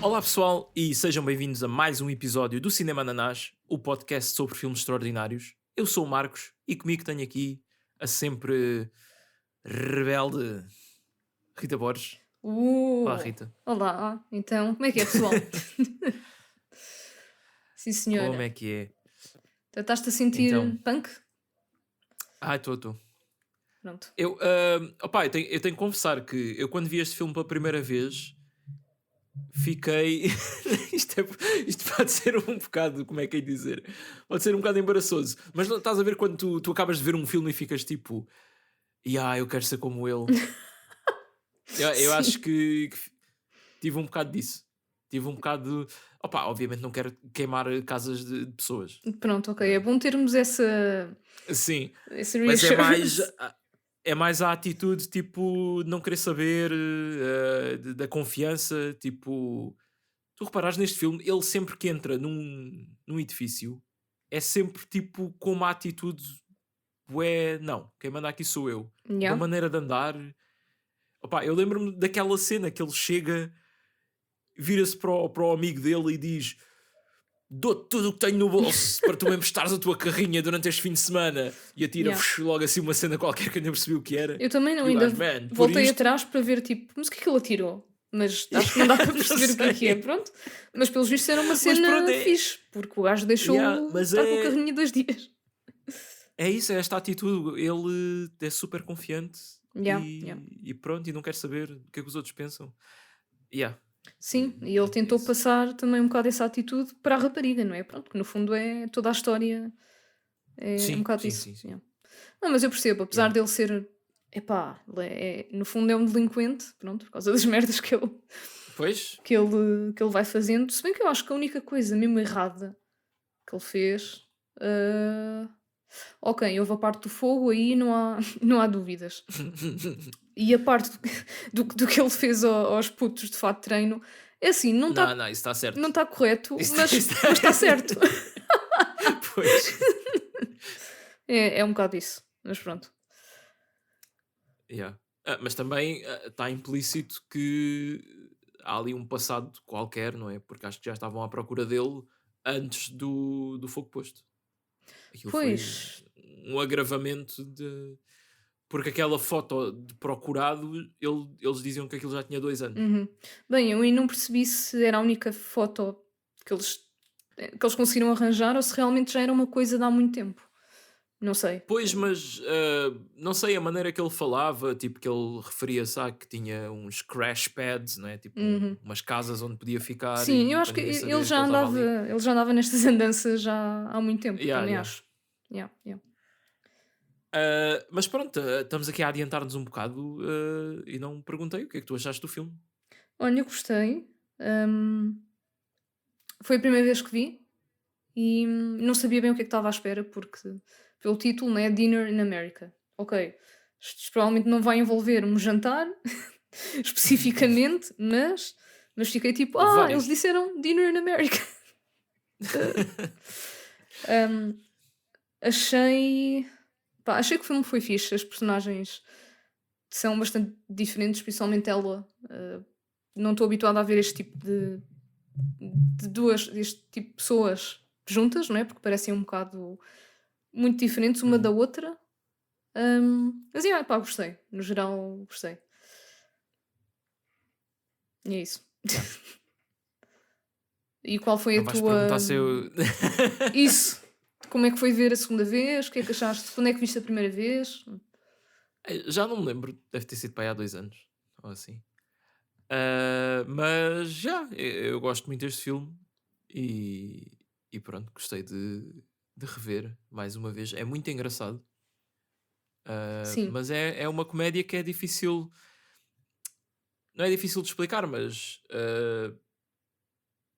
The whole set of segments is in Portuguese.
Olá pessoal e sejam bem-vindos a mais um episódio do Cinema Ananás, o podcast sobre filmes extraordinários. Eu sou o Marcos e comigo tenho aqui a sempre rebelde Rita Borges. Olá Rita, Olá, então, como é que é, pessoal? Sim, como senhora. é que é? Então, estás-te a sentir Então, punk? estou. Pronto. Eu tenho que confessar que eu quando vi este filme pela primeira vez fiquei. isto pode ser um bocado, como é que é dizer? Pode ser um bocado embaraçoso, mas não, estás a ver quando tu acabas de ver um filme e ficas tipo, eu quero ser como ele. Eu acho Sim, que tive um bocado disso. Tive um bocado de. Obviamente não quero queimar casas de pessoas, pronto, ok. não É é? bom termos Sim, essa mas reassurance. é mais a atitude tipo não querer saber da confiança. Tipo, tu reparares neste filme, ele sempre que entra num edifício é sempre tipo com uma atitude, não, quem manda aqui sou eu. Uma Yeah. maneira de andar. Eu lembro-me daquela cena que ele chega, vira-se para o amigo dele e diz: dou-te tudo o que tenho no bolso para tu me emprestares a tua carrinha durante este fim de semana, e atira Yeah. logo assim uma cena qualquer que eu nem percebi o que era. Eu também não, E o ainda gajo, man, por voltei isto, atrás para ver, tipo, mas o que é que ele atirou? Mas acho que não dá para não perceber o que é, sei. pronto. Mas pelos vistos era uma Mas pronto, cena fixe, porque o gajo deixou mas estar com a carrinha 2 dias. é isso, é esta atitude. Ele é super confiante Yeah, yeah. e pronto, e não quer saber o que é que os outros pensam. Yeah, Sim, e ele é tentou isso. passar também um bocado essa atitude para a rapariga, não é? Pronto, que no fundo é toda a história, é um Sim, bocado sim, isso. sim, sim. Yeah. Não, mas eu percebo, apesar Yeah. dele ser, epá, no fundo é um delinquente, pronto, por causa das merdas Pois, que ele vai fazendo. Se bem que eu acho que a única coisa mesmo errada que ele fez, ah, ok, houve a parte do fogo, aí não há, não há dúvidas. E a parte do que ele fez aos putos de fato de treino, é assim, não não, está não, isso está não certo. está correto, Isso, mas está certo. Pois. É um bocado isso, mas pronto. Yeah. Mas também está implícito que há ali um passado qualquer, não é? Porque acho que já estavam à procura dele antes do fogo posto. Aquilo foi Pois, um agravamento de. Porque aquela foto de procurado, eles diziam que aquilo já tinha 2 anos. uhum. Bem, eu aí não percebi se era a única foto que eles conseguiram arranjar ou se realmente já era uma coisa de há muito tempo. Não sei. Pois, mas não sei a maneira que ele falava, tipo que ele referia-se a que tinha uns crash pads, não é? Tipo Uhum. umas casas onde podia ficar Sim, e eu acho para que ninguém ele saber que já ele estava andava, ali. ele já andava nestas andanças já há muito tempo, Yeah, também yeah. acho. Yeah, yeah. Mas pronto, estamos aqui a adiantar-nos um bocado e não perguntei o que é que tu achaste do filme. Olha, eu gostei. Hum, Foi a primeira vez que vi e não sabia bem o que é que estava à espera, porque pelo título, né? Dinner in America. Ok, isto provavelmente não vai envolver um jantar, especificamente, mas fiquei tipo, eles Vários. disseram Dinner in America. Hum, achei, achei que o filme foi fixe, as personagens são bastante diferentes, principalmente ela. Não estou habituada a ver este tipo de pessoas juntas, não é? Porque parecem um bocado muito diferentes uma da Uhum. outra. Mas pá, gostei. No geral, gostei. E é isso. Yeah. E qual foi Não a vais perguntar tua. se eu. Isso! Como é que foi ver a segunda vez? O que é que achaste? Quando é que viste a primeira vez? Já não me lembro, deve ter sido para aí há 2 anos ou assim. Mas já, eu gosto muito deste filme e, e pronto, gostei de rever mais uma vez. É muito engraçado, Sim. mas é uma comédia que é difícil, não é difícil de explicar, mas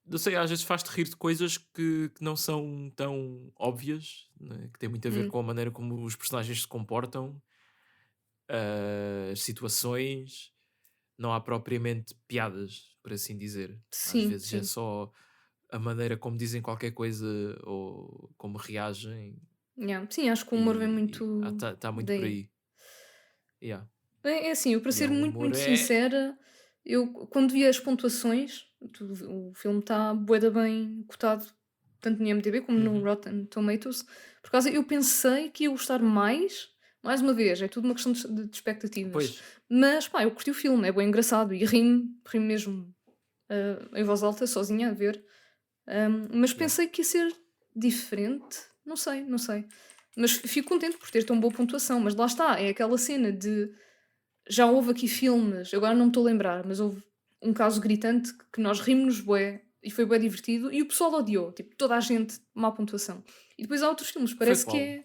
não sei, às vezes faz-te rir de coisas que não são tão óbvias, né, que tem muito a ver Hum, com a maneira como os personagens se comportam, as situações. Não há propriamente piadas, por assim dizer. Às sim, vezes é sim. só a maneira como dizem qualquer coisa ou como reagem Yeah. Sim, acho que o humor vem e muito está muito por daí. aí. Yeah. É assim, eu para E é ser um muito, humor, muito sincera, eu quando vi as pontuações, O filme está bué da bem cotado, tanto no IMDb como no Uhum. Rotten Tomatoes. Por causa, eu pensei que ia gostar mais uma vez, é tudo uma questão de expectativas. Pois, Mas pá, eu curti o filme, é bem engraçado e ri-me mesmo em voz alta, sozinha a ver. Mas yeah. pensei que ia ser diferente, não sei. Mas fico contente por ter tão boa pontuação. Mas lá está, é aquela cena de já houve aqui filmes, agora não me estou a lembrar, mas houve um caso gritante que nós rimos-nos bué e foi bué divertido e o pessoal odiou, tipo, toda a gente, má pontuação. E depois há outros filmes, Foi parece que qual? é.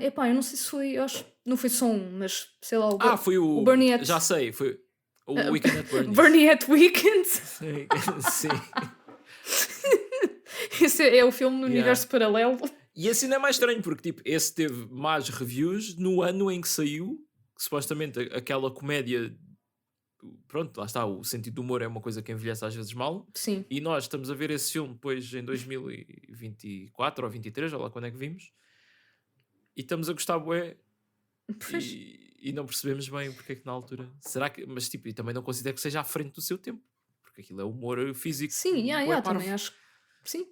Epá, eu não sei se foi, eu acho que não foi só um, mas sei lá, Foi o o. Bernie at. Já sei, foi o ah, Weekend at Bernie's. Bernie at Weekend. Sim, sim. Esse é o filme no Yeah. universo paralelo. E esse ainda é mais estranho, porque tipo, esse teve mais reviews no ano em que saiu, que supostamente aquela comédia. Pronto, lá está, o sentido do humor é uma coisa que envelhece às vezes mal. Sim, E nós estamos a ver esse filme depois em 2024 ou 23, olha lá quando é que vimos. E estamos a gostar bué pois. e não percebemos bem porque é que na altura. Será que. Mas tipo, e também não considero que seja à frente do seu tempo. Porque aquilo é humor físico, Sim, bué também parvo. acho. Sim,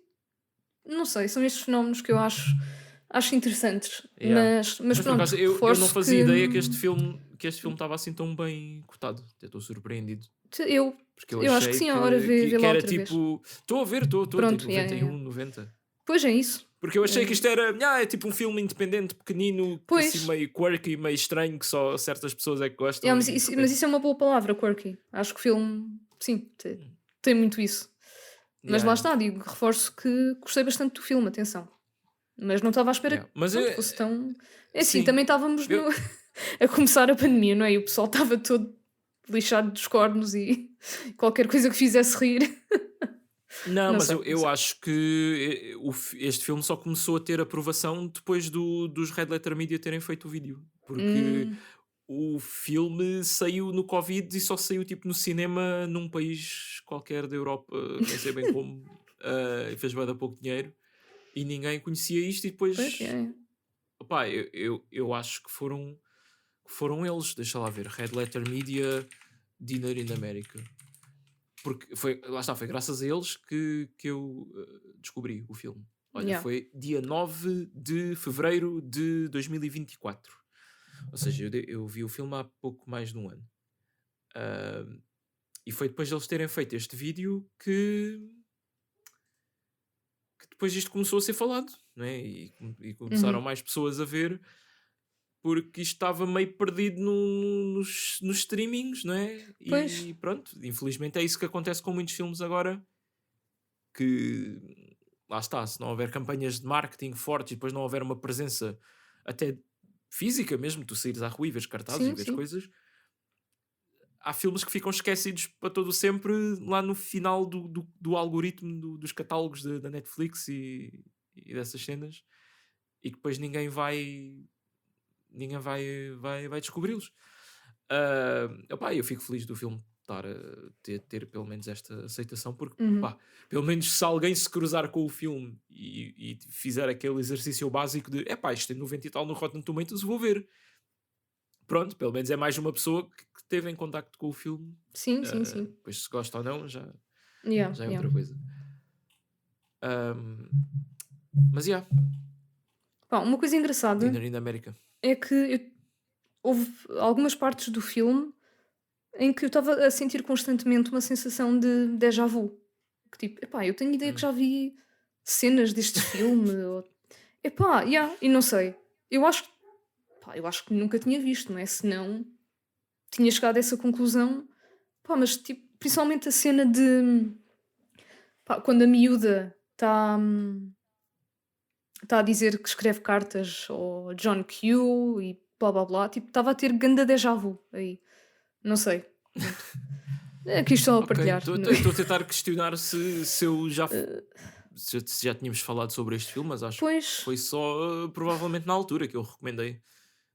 não sei, são estes fenómenos que eu acho interessantes. Yeah. Mas Mas por pronto, acaso eu não reforço fazia que ideia que este filme estava assim tão bem cotado. Até estou surpreendido. eu, Porque eu eu acho que achei sim, a hora que, vê que lá era outra vez. tipo. Estou a ver, estou, tem Pronto, yeah, yeah, 91, yeah. 90. Pois é isso. Porque eu achei que Eh, isto era. É tipo um filme independente, pequenino, que assim Pois, meio quirky, meio estranho, que só certas pessoas é que yeah, gostam mas, e de mas repente. isso é uma boa palavra, quirky. Acho que o filme, sim, tem muito isso. Mas Yeah, lá yeah, está, digo, reforço que gostei bastante do filme, atenção. Mas não estava à espera yeah. que, Mas pronto, fosse tão. É assim, sim, também estávamos eu, a começar a pandemia, não é? E o pessoal estava todo lixado dos cornos e qualquer coisa que fizesse rir. não, Não mas sei, eu, não eu sei. acho que este filme só começou a ter aprovação depois dos Red Letter Media terem feito o vídeo. Porque Hum, o filme saiu no Covid e só saiu tipo no cinema num país qualquer da Europa, nem sei bem como, e fez bué de pouco dinheiro e ninguém conhecia isto. E pois, depois, opá, eu acho que foram eles, deixa lá ver, Red Letter Media, Dinner in America. Porque foi, lá está, foi graças a eles que eu descobri o filme. Olha, yeah. foi dia 9 de fevereiro de 2024. Ou seja, eu vi o filme há pouco mais de um ano. Ah, e foi depois de eles terem feito este vídeo que depois isto começou a ser falado, não é? E começaram Uhum. mais pessoas a ver, porque isto estava meio perdido nos streamings, não é? Pois, E pronto, infelizmente é isso que acontece com muitos filmes agora, que lá está, se não houver campanhas de marketing fortes e depois não houver uma presença até física mesmo, tu saíres à rua e vês cartazes e sim, vês sim. coisas, há filmes que ficam esquecidos para todo sempre lá no final do algoritmo dos catálogos da Netflix e dessas cenas, e que depois ninguém vai descobri-los. Opá, eu fico feliz do filme estar a ter pelo menos esta aceitação, porque Uhum. pá, pelo menos se alguém se cruzar com o filme e fizer aquele exercício básico de isto tem 90 e tal no Rotten Tomatoes, vou ver. Pronto, pelo menos é mais uma pessoa que teve em contacto com o filme. Sim, sim, sim. Depois se gosta ou não, Yeah, já é yeah. outra coisa. Ahm, mas Pá, uma coisa engraçada Dinner in America. é que houve algumas partes do filme em que eu estava a sentir constantemente uma sensação de déjà vu. Que tipo, epá, eu tenho ideia que Hum. já vi cenas deste filme. Ou... Epá, yeah, e não sei. Eu acho, eu acho que nunca tinha visto, não é? Senão tinha chegado a essa conclusão. Pá, mas tipo, principalmente a cena de pá, quando a miúda está a dizer que escreve cartas ao John Q e blá blá blá, tipo, estava a ter ganda déjà vu aí. Não sei. Pronto. É aqui estou a Ok, partilhar. estou a tentar questionar se eu já. Se já tínhamos falado sobre este filme, mas acho que Pois, foi só provavelmente na altura que eu recomendei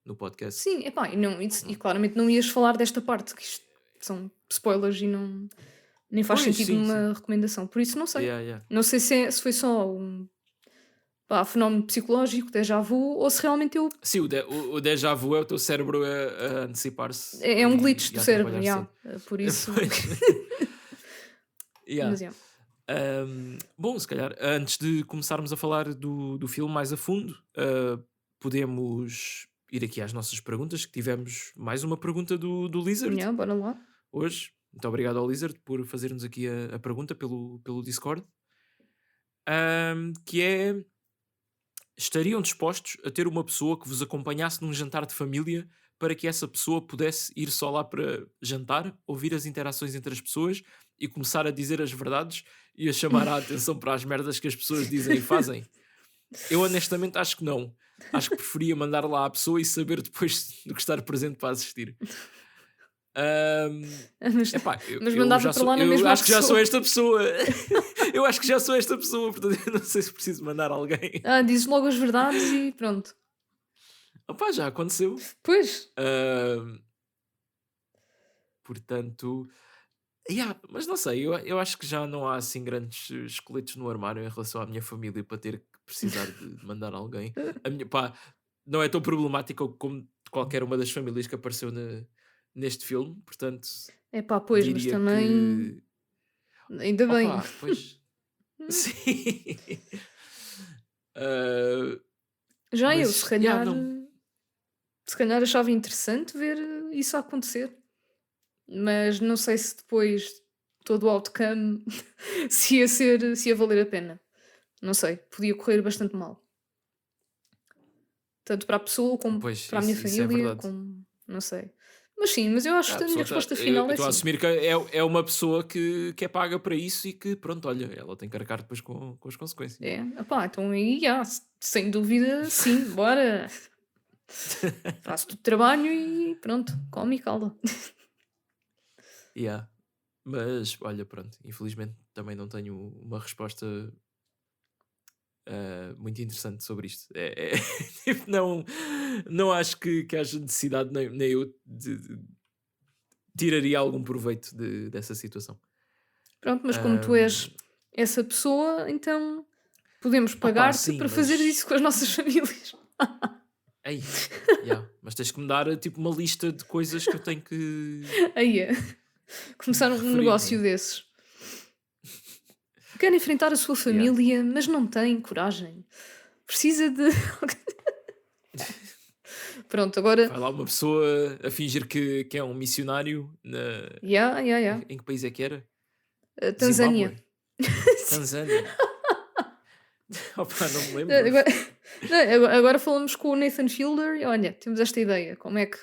no podcast. sim, epá, e Não. claramente não ias falar desta parte, que isto são spoilers e não, nem faz Pois, sentido sim, sim. numa recomendação. Por isso não sei. Yeah, yeah. Não sei se foi só um fenómeno psicológico, déjà vu, ou se realmente eu. Sim, o déjà vu é o teu cérebro a antecipar-se É um glitch e do a cérebro, atrapalhar já. sempre. Por isso. Pois. Yeah. Mas, yeah. Bom, se calhar, antes de começarmos a falar do filme mais a fundo, podemos ir aqui às nossas perguntas, que tivemos mais uma pergunta do Lizard Yeah, bora lá. hoje. Muito obrigado ao Lizard por fazer-nos aqui a pergunta pelo Discord. Que é: estariam dispostos a ter uma pessoa que vos acompanhasse num jantar de família para que essa pessoa pudesse ir só lá para jantar, ouvir as interações entre as pessoas e começar a dizer as verdades e a chamar a atenção para as merdas que as pessoas dizem e fazem? Eu honestamente acho que não. Acho que preferia mandar lá a pessoa e saber depois do que estar presente para assistir. Mas, Epá, mas mandava para lá na eu mesma acho que já sou pessoa. esta pessoa. Eu acho que já sou esta pessoa, portanto eu não sei se preciso mandar alguém. Dizes logo as verdades e pronto. Opá, já aconteceu. Pois, Ahm, portanto, mas não sei, eu acho que já não há assim grandes esqueletos no armário em relação à minha família para ter que precisar de mandar alguém. A minha, pá, não é tão problemática como qualquer uma das famílias que apareceu neste filme, portanto, pois, mas diria também, que. ainda bem. Opa, pois. Sim. Ah, Já eu, mas, não. se calhar achava interessante ver isso acontecer. Mas não sei se depois todo o outcome se ia valer a pena. Não sei, podia correr bastante mal. Tanto para a pessoa como Pois, para a minha isso é família, verdade. como não sei. Mas sim, mas eu acho A que a minha pessoa resposta eu final é estou a sim. assumir que é uma pessoa que é paga para isso e que, pronto, olha, ela tem que arcar depois com as consequências. É, então aí, sem dúvida, sim, bora. Faço o trabalho e pronto, come e cala. Yeah. Mas, olha, pronto, infelizmente também não tenho uma resposta muito interessante sobre isto. Tipo, não acho que haja necessidade, nem eu tiraria algum proveito dessa situação. Pronto, mas como tu és Ahm, essa pessoa, então podemos opá, pagar-te sim, para fazer mas. isso com as nossas famílias. Ei, yeah, mas tens que me dar tipo uma lista de coisas que eu tenho que Aí é. Começar um referir, negócio né? desses. Quer enfrentar a sua Yeah. família, mas não tem coragem. Precisa de. Pronto, agora. Vai lá uma pessoa a fingir que é um missionário Yeah. em que país é que era? Tanzânia. Zimbábue? Tanzânia? Opa, não me lembro. Agora, não, agora falamos com o Nathan Fielder e olha, temos esta ideia. Como é que.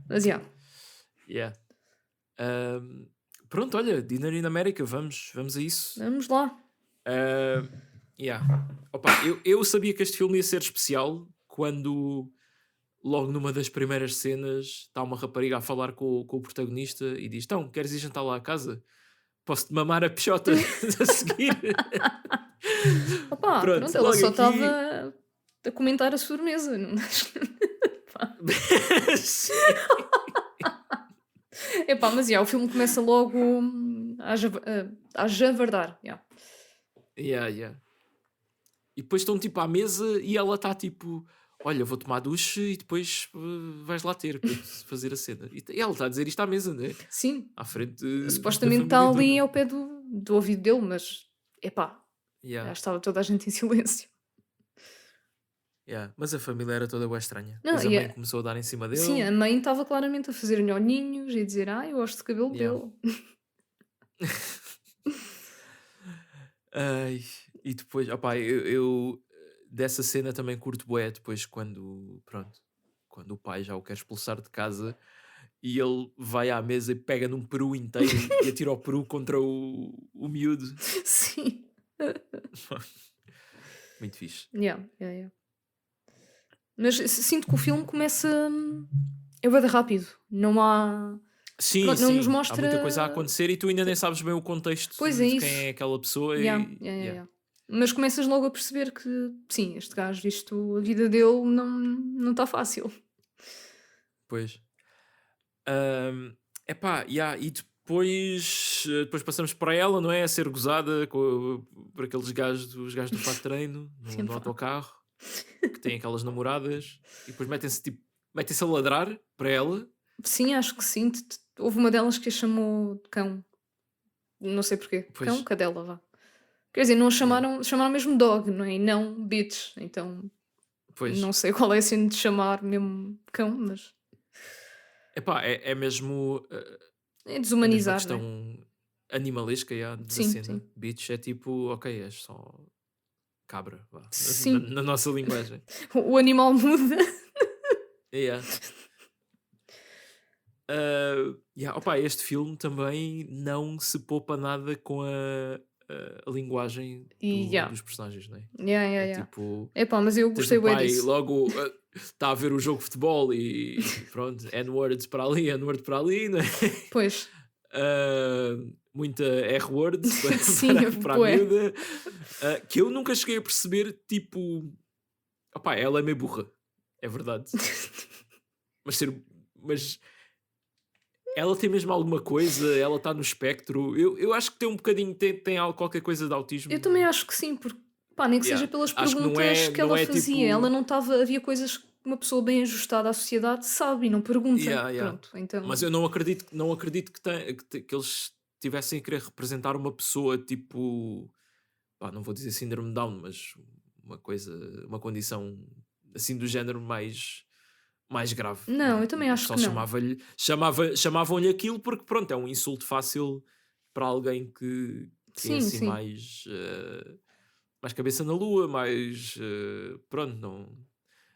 Mas Yeah. Pronto, olha, Dinner in America, vamos a isso. vamos lá. Ahm, yeah. Opa, eu sabia que este filme ia ser especial quando, logo numa das primeiras cenas, está uma rapariga a falar com o protagonista e diz: Então, queres ir jantar lá à casa? Posso-te mamar a pichota a seguir? Opa, Pronto, pronto, ela logo só aqui. estava a comentar a sobremesa. Não... Pá. Sim. Epá, mas o filme começa logo a javardar. Yeah. E depois estão tipo à mesa e ela está tipo: Olha, vou tomar duche e depois vais lá ter para te fazer a cena. E ela está a dizer isto à mesa, né? Sim, À frente da supostamente está família ali toda. ao pé do ouvido dele, mas epá, já Yeah. estava toda a gente em silêncio. Mas a família era toda bué estranha. Não, Depois a mãe começou a dar em cima sim, a dele. mãe estava claramente a fazer olhinhos e a dizer: eu gosto de cabelo Yeah. dele. Ai, e depois, opá, eu dessa cena também curto bué depois quando, pronto, quando o pai já o quer expulsar de casa e ele vai à mesa e pega num peru inteiro e atira o peru contra o miúdo. Sim. Muito fixe. Yeah. Mas sinto que o filme começa. É bué de rápido. Não há. Sim, Pronto, não nos sim, há muita coisa a mostra. acontecer e tu ainda nem sabes bem o contexto Pois é de quem isso. é aquela pessoa Yeah. yeah, Mas começas logo a perceber que, sim, este gajo, isto, a vida dele não está fácil. pois. Epá, e depois passamos para ela, não é? A ser gozada por aqueles gajos, os gajos do fato de treino no Epá. autocarro que têm aquelas namoradas e depois metem-se a ladrar para ela Sim, acho que sim. Houve uma delas que a chamou de cão. Não sei porquê. Cão, Pois, cadela, vá. Quer dizer, não a yeah, chamaram mesmo dog, não é? E não bitch. Então, não pois. sei qual é a cena de chamar mesmo cão, mas Epá, é mesmo é a mesma desumanizar, não é? questão animalesca da Sim, cena. sim. Bitch é tipo, ok, és só cabra, vá, Sim. na nossa linguagem. O animal muda. Yeah. Yeah, opa, este filme também não se poupa nada com a linguagem E já. dos personagens, não é? Yeah, yeah, É yeah. tipo, Epá, mas eu tens gostei o bué pai disso. logo está a ver o jogo de futebol e pronto, N-words para ali, N-word para ali, não é? Pois. Muita R-word Sim, para a bué. miúda, que eu nunca cheguei a perceber, tipo, opá, ela é meio burra, é verdade, mas ser, mas ela tem mesmo alguma coisa, ela está no espectro. Eu acho que tem um bocadinho, tem qualquer coisa de Eu também autismo. acho que sim, porque, pá, nem que seja Yeah. pelas Acho que não perguntas é, que não ela é fazia. Ela tipo. não estava. Havia coisas que uma pessoa bem ajustada à sociedade sabe e não pergunta. Yeah, yeah. Pronto, Mas então. eu não acredito que eles tivessem a querer representar uma pessoa tipo. Pá, não vou dizer síndrome de Down, mas uma coisa, uma condição assim do género mais grave. Não, Não, eu também o acho pessoal que não. chamavam-lhe aquilo porque pronto, é um insulto fácil para alguém que é Sim, assim sim. mais cabeça na lua, mais pronto,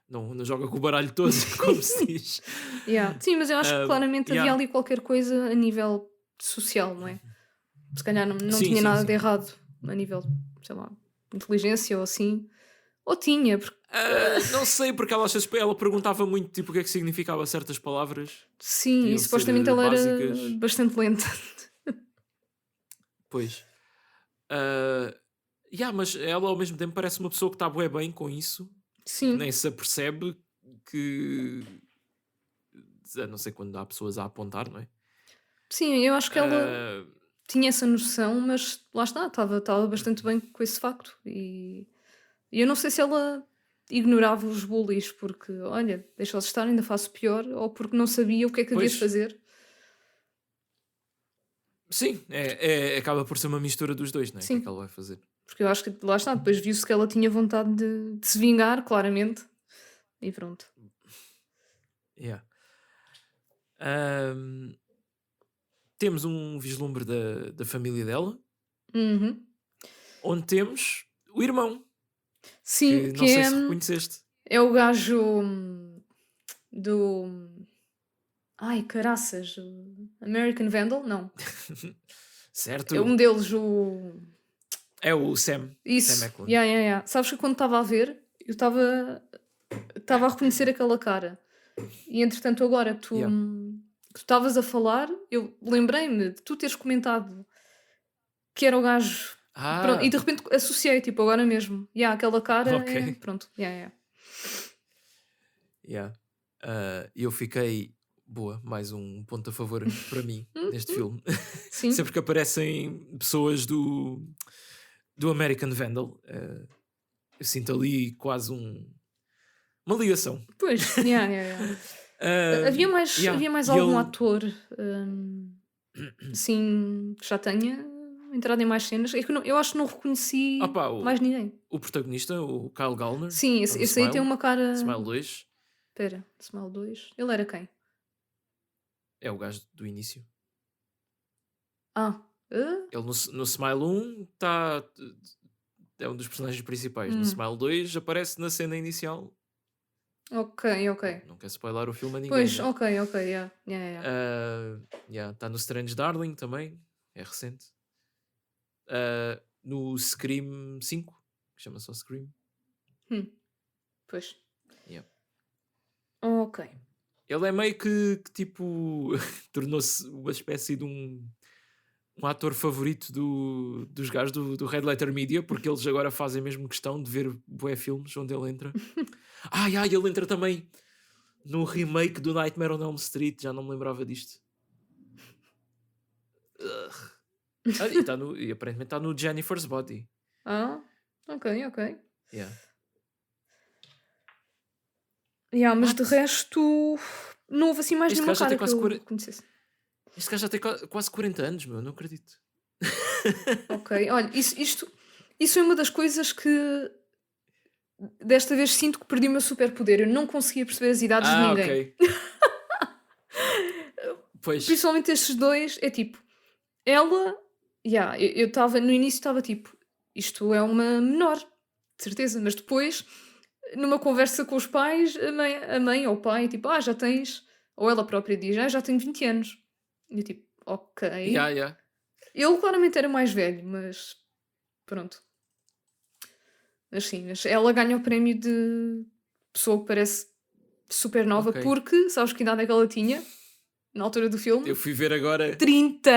não joga com o baralho todo, como se diz. Yeah. Sim, mas eu acho que claramente havia Yeah. ali qualquer coisa a nível social, não é? Se calhar não Sim, tinha sim, nada de sim. errado a nível, sei lá, inteligência ou assim. Ou tinha, porque. Não sei, porque ela perguntava muito tipo, o que é que significava certas palavras, Sim, e deviam ser supostamente ela era básicas. bastante lenta. Pois. Mas ela ao mesmo tempo parece uma pessoa que está bué bem com isso, que nem Sim, se apercebe que a não ser quando há pessoas a apontar, não é? sim, eu acho que ela Ah, tinha essa noção, mas lá está, estava bastante bem com esse facto. E eu não sei se ela ignorava os bullies porque, olha, deixa-os estar, ainda faço pior, ou porque não sabia o que é que havia de pois, fazer. sim, acaba por ser uma mistura dos dois, não é? O que é que Sim, ela vai fazer? porque eu acho que lá está, depois viu-se que ela tinha vontade de se vingar, claramente, e pronto. Yeah. Ahm, Temos um vislumbre da família dela, Uhum. onde temos o irmão, Sim, que que não sei se reconheceste. é o gajo do. Ai, caraças, o American Vandal? Não. É um Certo? deles, o. É o Sam Isso, Eklund. yeah, yeah, yeah. Sabes que quando estava a ver, eu estava a reconhecer aquela cara. E entretanto, agora Yeah. tu estavas a falar, eu lembrei-me de tu teres comentado que era o gajo. Pronto, e Ah, de repente associei, tipo, agora mesmo. Yeah, aquela cara ok. é. Pronto, yeah, yeah. Yeah. E eu fiquei, boa, mais um ponto a favor para mim neste filme. Sim, Sempre que aparecem pessoas do American Vandal, eu sinto ali quase uma ligação. pois, yeah, yeah, yeah. Yeah. Havia mais E algum ele. ator, hum, assim, que já tenha entrado em mais cenas? É que eu acho que não reconheci Opá, mais ninguém. o protagonista, o Kyle Gallner, Sim, está no esse aí tem Smile, uma cara. Smile 2, Espera, Smile 2. Ele era quem? é o gajo do início. Ah, Ele no Smile 1 é um dos personagens principais. No hum, Smile 2 aparece na cena inicial. ok, ok. Não quer spoiler o filme a ninguém, Pois, né? ok, ok, yeah, yeah, yeah. Está no Strange Darling também, é recente. No Scream 5, que chama só Scream. Hum, pois. Yeah. Ok. Ele é meio que tipo tornou-se uma espécie de um ator favorito dos gajos do Red Letter Media, porque eles agora fazem mesmo questão de ver bué filmes onde ele entra. Ele entra também no remake do Nightmare on Elm Street, já não me lembrava disto. Ugh. E aparentemente está no Jennifer's Body. Ah, ok, ok. Yeah. Yeah, mas de What? resto, não houve assim mais Este nenhuma gajo já tem cara que quase eu 40, conhecesse. este gajo já tem quase 40 anos, meu, não acredito. Ok, olha, isso é uma das coisas que desta vez sinto que perdi o meu superpoder. Eu não conseguia perceber as idades de Ah, ninguém. ok. Pois, Principalmente estes dois, é tipo, ela, yeah, eu estava, no início estava tipo, isto é uma menor, de certeza, mas depois, numa conversa com os pais, a mãe ou o pai, tipo, já tens, ou ela própria diz, já tenho 20 anos. E eu tipo, yeah, ok. yeah. Ele claramente era mais velho, mas pronto. Mas sim, mas ela ganha o prémio de pessoa que parece super nova, Ok. porque sabes que idade é que ela tinha na altura do filme? Eu fui ver agora. 30!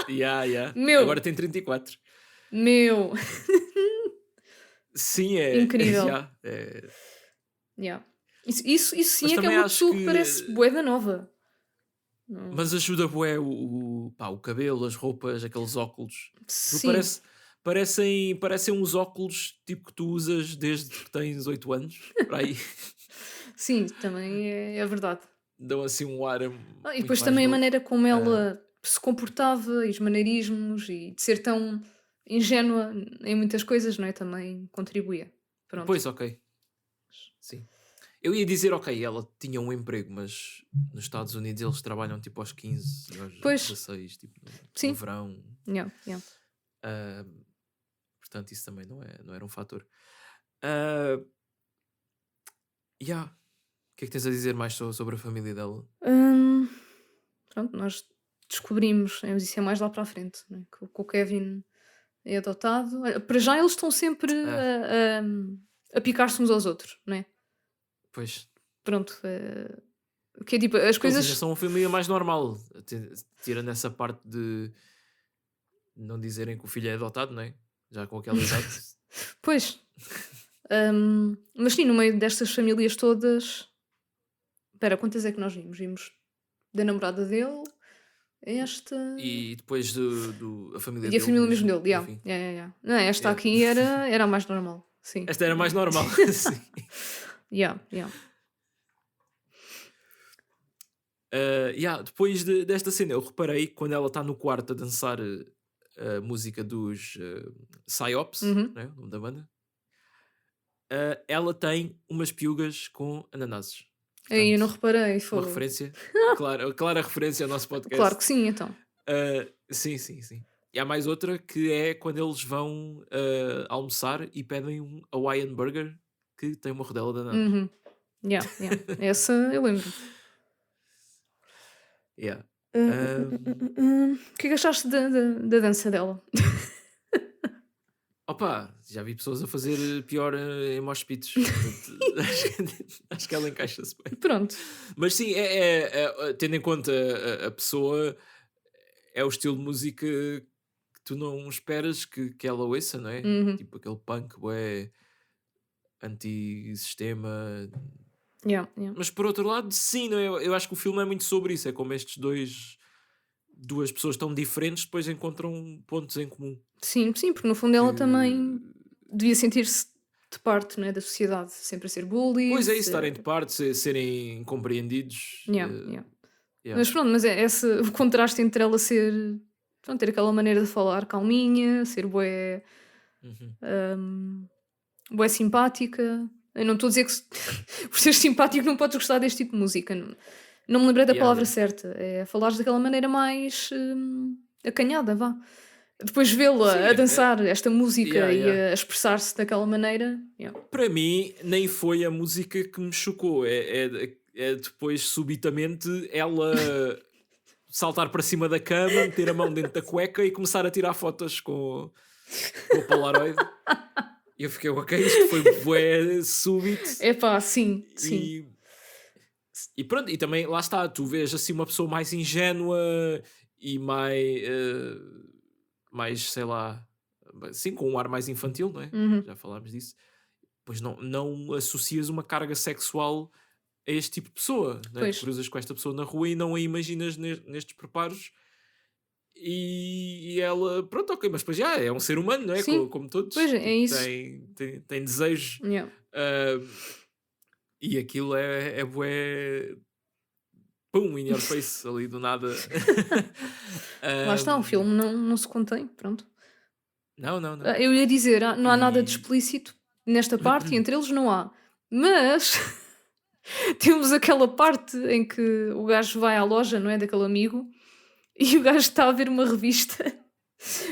Yeah, yeah. Meu, Agora tem 34. meu, Sim, é. incrível. Yeah, é. Yeah. Isso Mas sim é que é também uma acho pessoa que parece que. bué da nova. Não- Mas ajuda bué o cabelo, as roupas, aqueles óculos. Aquilo Sim, parecem uns óculos tipo que tu usas desde que tens 8 anos. Para aí. sim, também é verdade. Dão assim um ar E muito depois mais também a novo. maneira como Ah, ela se comportava e os maneirismos e de ser tão ingênua em muitas coisas, não é? Também contribuía. Pronto. pois, ok. Sim. Eu ia dizer, ok, ela tinha um emprego, mas nos Estados Unidos eles trabalham tipo aos 15 e aos Pois, 16, tipo no sim. verão. Yeah, yeah. Ah, portanto, isso também não era um fator. Ah, yeah. O que é que tens a dizer mais sobre a família dela? Hum, pronto, nós descobrimos, mas isso é mais lá para a frente, né? Que o Kevin é adotado. Olha, para já eles estão sempre Ah, a picar-se uns aos outros, não é? pois. Pronto, que é tipo, as Eles ainda coisas. são uma família mais normal, tirando essa parte de não dizerem que o filho é adotado, não é? Já com aquela idade. Pois, mas sim, no meio destas famílias todas. Espera, quantas é que nós vimos? Vimos da namorada dele, esta. E depois a família E a dele família mesmo mesmo, dele, no yeah, fim. yeah, yeah, yeah. Não, esta Yeah. aqui era a mais normal, sim. Esta era mais normal. Sim. Yeah, yeah. Yeah, depois desta cena, eu reparei que quando ela está no quarto a dançar a música dos Psyops, Uhum. né, o nome da banda, ela tem umas piugas com ananases. Aí eu Portanto, não reparei, uma fogo. referência, clara referência ao nosso Claro podcast. que sim, então. Sim, sim, sim. E há mais outra que é quando eles vão almoçar e pedem um Hawaiian Burger que tem uma rodela de ananases. Uhum. Yeah, yeah. Essa eu lembro. Yeah. O que é que achaste da dança dela? Opa, já vi pessoas a fazer pior em mosh pits, portanto, acho que ela encaixa-se bem. Pronto. Mas sim, tendo em conta a pessoa, é o estilo de música que tu não esperas que ela ouça, não é? Uhum. Tipo aquele punk, bué, anti-sistema. Yeah, yeah. Mas por outro lado, sim, não é? Eu acho que o filme é muito sobre isso. É como duas pessoas tão diferentes depois encontram pontos em comum. Sim, sim, porque no fundo ela também Que devia sentir-se de parte, não é, da sociedade, sempre a ser bullied. Pois é isso, estarem de parte, serem compreendidos. Yeah, yeah. Yeah. Mas pronto, mas é o contraste entre ela ser, pronto, ter aquela maneira de falar calminha, ser bué, Uhum. bué simpática. Eu não estou a dizer que por ser simpático não podes gostar deste tipo de música. Não me lembrei da Yeah, palavra yeah. certa. É falares daquela maneira mais acanhada, vá. Depois Sim, vê-la a dançar esta música yeah, e yeah. a expressar-se daquela maneira. Yeah. Para mim, nem foi a música que me chocou. É depois, subitamente, ela saltar para cima da cama, meter a mão dentro da cueca e começar a tirar fotos com o Polaroid. E eu fiquei, ok, isto foi bué súbito. Epá, sim, sim. E pronto, e também, lá está, tu vês assim uma pessoa mais ingênua e mais, sei lá, sim, com um ar mais infantil, não é? Uhum. Já falámos disso. Pois não associas uma carga sexual a este tipo de pessoa, né? Pois. Tu cruzas com esta pessoa na rua e não a imaginas nestes preparos. E ela, pronto, ok, mas depois já é um ser humano, não é? Sim. Como todos. Pois é, Tipo, isso. tem desejos. Yeah. E aquilo é bué. pum, in your face, ali do nada. Lá está, o Ahm, filme não se contém, pronto. não, não, não. Eu ia dizer, não há nada de E. explícito nesta parte e entre eles não há. Mas temos aquela parte em que o gajo vai à loja, não é? Daquele amigo, e o gajo está a ver uma revista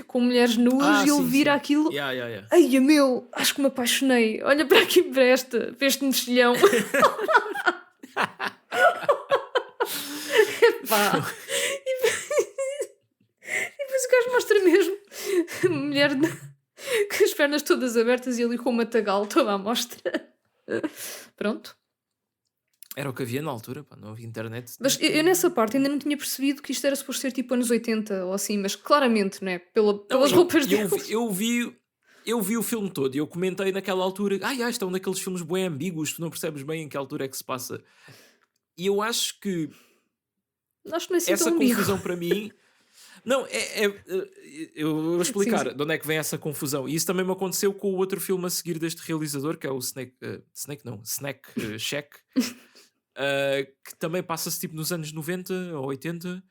com mulheres nuas Ah, e ele sim, vira sim. aquilo. Yeah, yeah, yeah. Ai, meu, acho que me apaixonei. Olha para aqui para este mexilhão. Epá. E depois o gajo mostra mesmo a mulher com as pernas todas abertas e ali com o matagal toda à mostra. Pronto. Era o que havia na altura, pá, não havia internet, Mas tinha eu que. nessa parte ainda não tinha percebido que isto era suposto ser tipo anos 80 ou assim, mas claramente, né? Não, Pelas roupas eu, deles. eu vi o filme todo e eu comentei naquela altura, isto é um daqueles filmes bem ambíguos, tu não percebes bem em que altura é que se passa. E eu acho que Acho que não é assim tão essa ambíguo. confusão para mim. Não, eu vou Sim, explicar sim. de onde é que vem essa confusão. E isso também me aconteceu com o outro filme a seguir deste realizador, que é o Snack Shack, que também passa-se tipo nos anos 90 ou 80.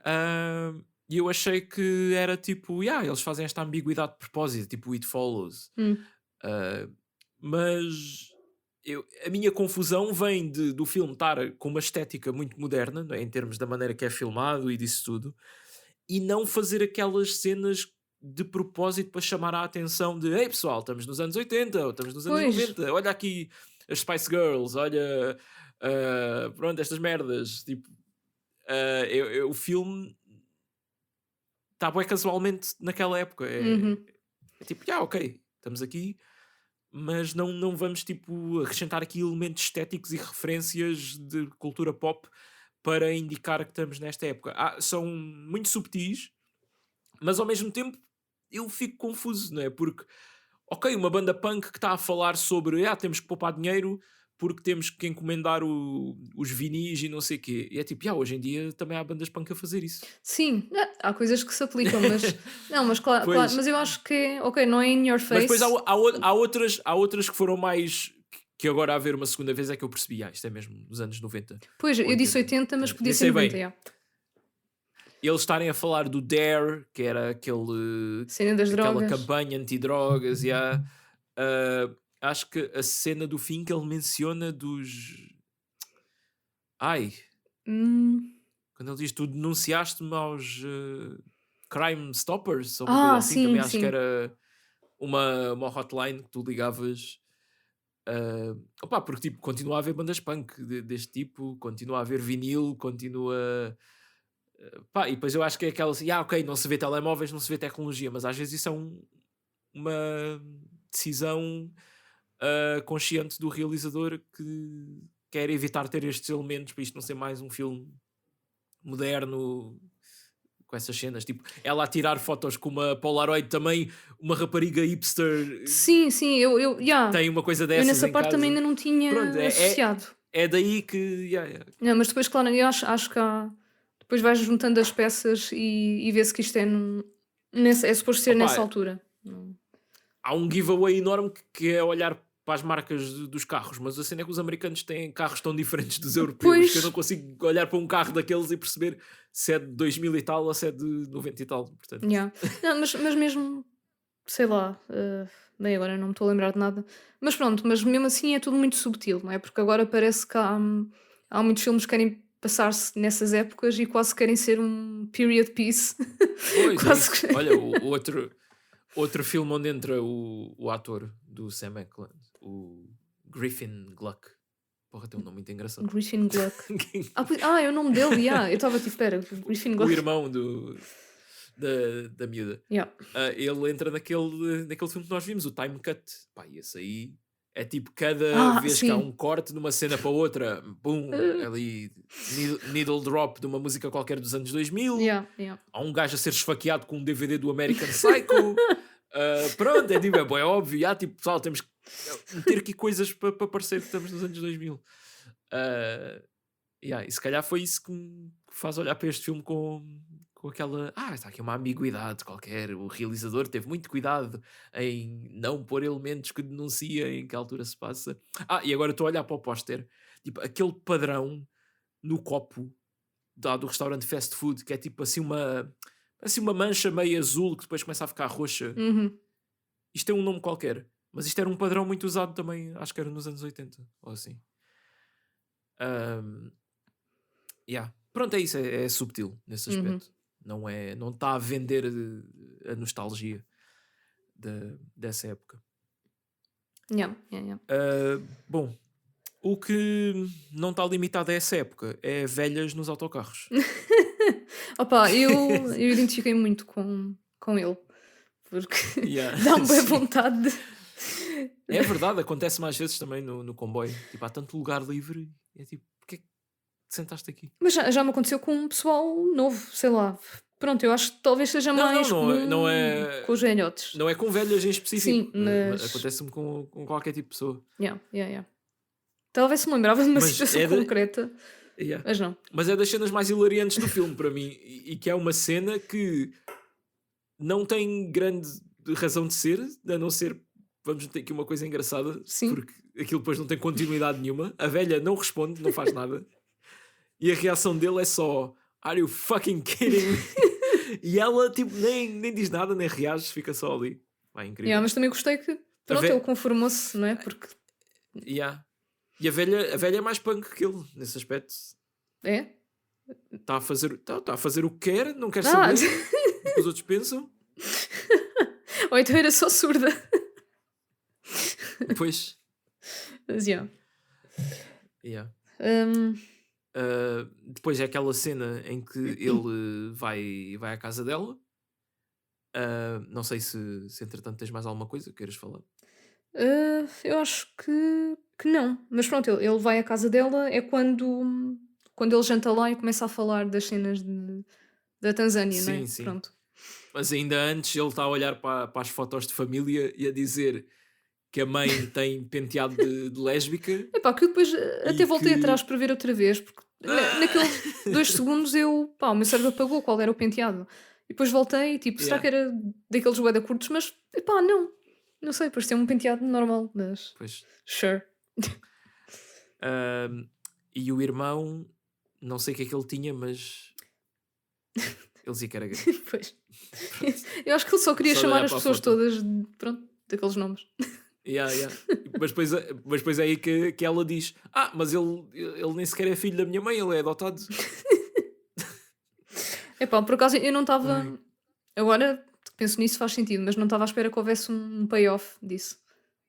ah, e eu achei que era tipo, eles fazem esta ambiguidade de propósito, tipo It Follows. Hum. Ah, mas a minha confusão vem do filme estar com uma estética muito moderna, não é? Em termos da maneira que é filmado e disso tudo, e não fazer aquelas cenas de propósito para chamar a atenção de ei pessoal, estamos nos anos 80 ou estamos nos anos Pois, 90, olha aqui as Spice Girls, olha pronto, estas merdas. Tipo, o filme está bem casualmente naquela época. uhum. É tipo, ok, estamos aqui, mas não vamos tipo acrescentar aqui elementos estéticos e referências de cultura pop para indicar que estamos nesta época. São muito subtis, mas ao mesmo tempo eu fico confuso, não é? Porque, ok, uma banda punk que está a falar sobre temos que poupar dinheiro porque temos que encomendar os vinis e não sei o quê. E é tipo, hoje em dia também há bandas punk a fazer isso. Sim, há coisas que se aplicam, mas não, mas claro, Pois, mas eu acho que ok, não é in your mas depois face. há outras que foram mais. Que agora a ver uma segunda vez é que eu percebi, isto é mesmo dos anos 90 Pois, ou eu disse 80. 80, mas podia Nem ser sei 90, bem. já. Eles estarem a falar do Dare, que era Cena das aquela drogas. campanha anti-drogas, acho que a cena do fim que ele menciona dos. Ai, Hum. quando ele diz tu denunciaste-me aos Crime Stoppers, ou uma coisa assim, também Sim, acho que sim. era uma hotline que tu ligavas. Porque tipo, continua a haver bandas punk deste tipo, continua a haver vinil, continua. E depois eu acho que é aquela assim, ok, não se vê telemóveis, não se vê tecnologia, mas às vezes isso é uma decisão consciente do realizador que quer evitar ter estes elementos para isto não ser mais um filme moderno com essas cenas, tipo, ela a tirar fotos com uma Polaroid também, uma rapariga hipster Sim, sim, tem uma coisa eu dessas nessa em parte também casa. ainda não Pronto, tinha associado. é daí que Não, mas depois, claro, eu acho que há. Depois vais juntando as peças e vê-se que isto é, é suposto ser opa, nessa altura. Não. há um giveaway enorme que é olhar para as marcas dos carros, mas a cena é que os americanos têm carros tão diferentes dos europeus Pois, que eu não consigo olhar para um carro daqueles e perceber se é de 2000 e tal ou se é de 90 e tal, portanto. yeah. Não, mas mesmo, sei lá, bem, agora não me estou a lembrar de nada. Mas pronto, mas mesmo assim é tudo muito subtil, não é? Porque agora parece que há muitos filmes que querem passar-se nessas épocas e quase querem ser um period piece. Pois é Quase isso. que. Olha, o outro filme onde entra o ator do Sam Eckland, o Griffin Gluck. Porra, tem um nome muito engraçado. Griffin Gluck. É o nome dele, yeah. Eu estava tipo, espera, Griffin O Gluck. irmão da miúda. Yeah. Ele entra naquele filme que nós vimos, o Time Cut. E esse aí é tipo cada vez que há um Sim. corte de uma cena para outra, boom, Uh, ali, needle drop de uma música qualquer dos anos 2000. yeah, yeah. Há um gajo a ser esfaqueado com um DVD do American Psycho. Pronto, é bué óbvio. Tipo, pessoal, temos que meter aqui coisas para parecer que estamos nos anos 2000. E se calhar foi isso que me faz olhar para este filme com aquela. Está aqui uma ambiguidade qualquer. O realizador teve muito cuidado em não pôr elementos que denunciem em que altura se passa. E agora estou a olhar para o póster. Tipo, aquele padrão no copo do restaurante fast food, que é tipo assim uma mancha meio azul que depois começa a ficar roxa. Uhum. Isto tem um nome qualquer, mas isto era um padrão muito usado também, acho que era nos anos 80 ou assim. Ahm, yeah. Pronto, é isso, é subtil nesse Uhum. aspecto. Não está a vender a nostalgia dessa época. Yeah, yeah, yeah. Bom, o que não está limitado a essa época é velhas nos autocarros. Opa, eu identifiquei muito com ele. Porque Yeah, dá-me boa sim. vontade de... É verdade, acontece mais vezes também no comboio. Tipo, há tanto lugar livre. É tipo, porquê que te sentaste aqui? Mas já me aconteceu com um pessoal novo, sei lá. Pronto, eu acho que talvez seja mais Não comum é, com os velhotes. não é com velhas em específico. Sim, Mas mas... acontece-me com qualquer tipo de pessoa. Yeah, yeah, yeah. Talvez se me lembrava de uma Mas situação é, concreta, yeah. mas não. Mas é das cenas mais hilariantes do filme para mim. E que é uma cena que não tem grande razão de ser, a não ser, vamos ter aqui uma coisa engraçada, Sim. porque aquilo depois não tem continuidade nenhuma. A velha não responde, não faz nada. E a reação dele é só: Are you fucking kidding me? E ela tipo nem diz nada, nem reage, fica só ali. Vai, incrível. Yeah, mas também gostei que, pronto, ele conformou-se, não é? Porque... Yeah. E a velha é mais punk que ele, nesse aspecto. É? Está a fazer o que quer, não quer Ah. saber o que os outros pensam. Ou então era só surda. Pois. Mas, yeah. Yeah. Depois é aquela cena em que ele vai à casa dela. Não sei se entretanto tens mais alguma coisa que queiras falar. Eu acho que não. Mas pronto, ele vai à casa dela é quando ele janta lá e começa a falar das cenas da Tanzânia, não é? Sim, sim. Pronto. Mas ainda antes ele está a olhar para as fotos de família e a dizer que a mãe tem penteado de lésbica. Epá, que eu depois até voltei que- atrás para ver outra vez, porque naqueles 2 segundos o meu cérebro apagou qual era o penteado. E depois voltei, tipo, será Yeah. que era daqueles bué da curtos? Mas, epá, não sei, parecia um penteado normal, mas Pois. sure. E o irmão, não sei o que é que ele tinha, mas ele dizia que era gay. Pois. Eu acho que ele só queria Só de chamar olhar as para a pessoas foto. todas, pronto, daqueles nomes. Yeah. Mas depois é aí que ela diz: mas ele nem sequer é filho da minha mãe, ele é adotado. Epá, por acaso eu não estava. Ai. Agora que penso nisso faz sentido, mas não estava à espera que houvesse um payoff disso.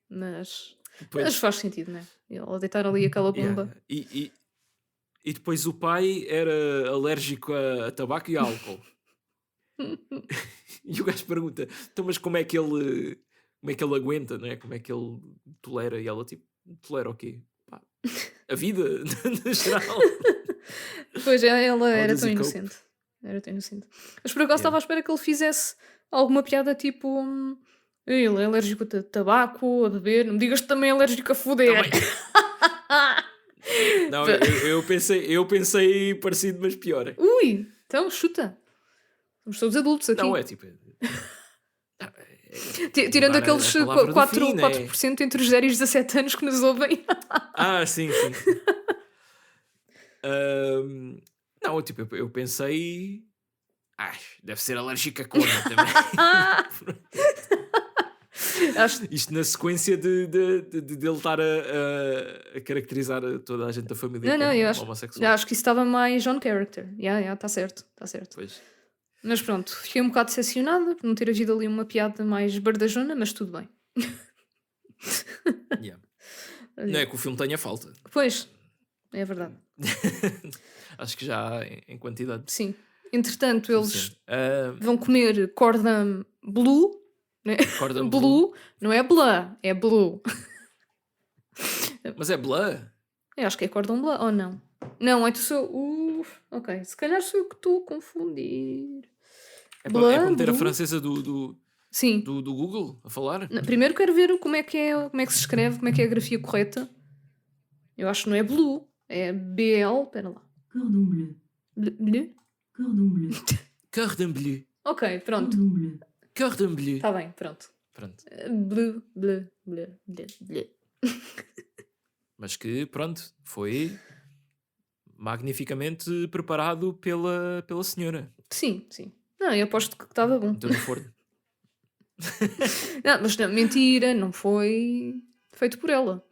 Mas Pois, faz sentido, né? Ele deitar ali aquela bomba. yeah. E depois o pai era alérgico a tabaco e a álcool. E o gajo pergunta: então, mas como é que ele aguenta, não é? Como é que ele tolera? E ela tipo: tolera o quê? Pá, a vida, no geral. Pois ela era does tão he cope? inocente. Era tão inocente. Mas por acaso estava Yeah. à espera que ele fizesse alguma piada tipo. Ele é alérgico a tabaco, a beber. Não me digas que também é alérgico a foder. Também. Não, eu pensei parecido, mas pior. Ui, então chuta. Somos todos adultos aqui. Não, é tipo. Tirando mudar a aqueles palavra do 4%, fim, né? 4% entre os 0 e os 17 anos que nos ouvem. Sim. Não, tipo, eu pensei. Deve ser alérgica a cona também. Isto na sequência de ele estar a caracterizar toda a gente da família Não, eu como homossexual. acho que isso estava mais on character. Está certo. Pois. Mas pronto, fiquei um bocado decepcionada por não ter havido ali uma piada mais bardajona, mas tudo bem. Yeah. Não é que o filme tenha falta. Pois, é verdade. Acho que já há em quantidade. Sim. Entretanto, eles suficiente. vão comer cordon bleu. Né? Cordon Blue, não é blá, é blue. Mas é blá? Eu acho que é cordon bleu, ou não? Não, é tu sou. Ok, se calhar sou eu que estou a confundir. É para meter a francesa Sim. do Google a falar? Primeiro quero ver como é que se escreve, como é que é a grafia correta. Eu acho que não é blue, é BL. Espera lá. Cordon bleu. Bleu? Cordon bleu. Cordon bleu. Ok, pronto. Cordon bleu. Cordon bleu. Está bem, pronto. Bleu. Mas que, pronto, foi magnificamente preparado pela senhora. Sim, sim. Não, eu aposto que estava bom. Então no forno. Não, mas não, mentira, não foi feito por ela.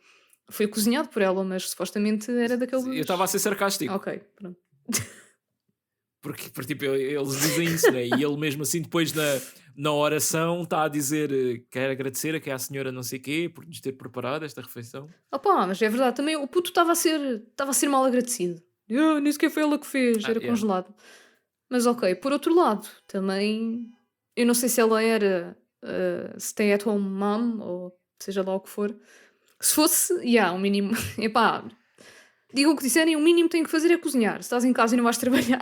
Foi cozinhado por ela, mas supostamente era Eu estava a daqueles. ser sarcástico. Ok, pronto. Porque tipo, eles dizem isso, né? E ele mesmo assim depois na oração está a dizer quero agradecer aqui à senhora não sei quê por nos ter preparado esta refeição. Opa, mas é verdade, também o puto estava a ser mal agradecido. Nem sequer foi ela que fez, Ah, era yeah. congelado. Mas ok, por outro lado, também eu não sei se ela era stay at home mom ou seja lá o que for. Se fosse, o mínimo, epá, digam o que disserem, o mínimo que tem que fazer é cozinhar. Se estás em casa e não vais trabalhar.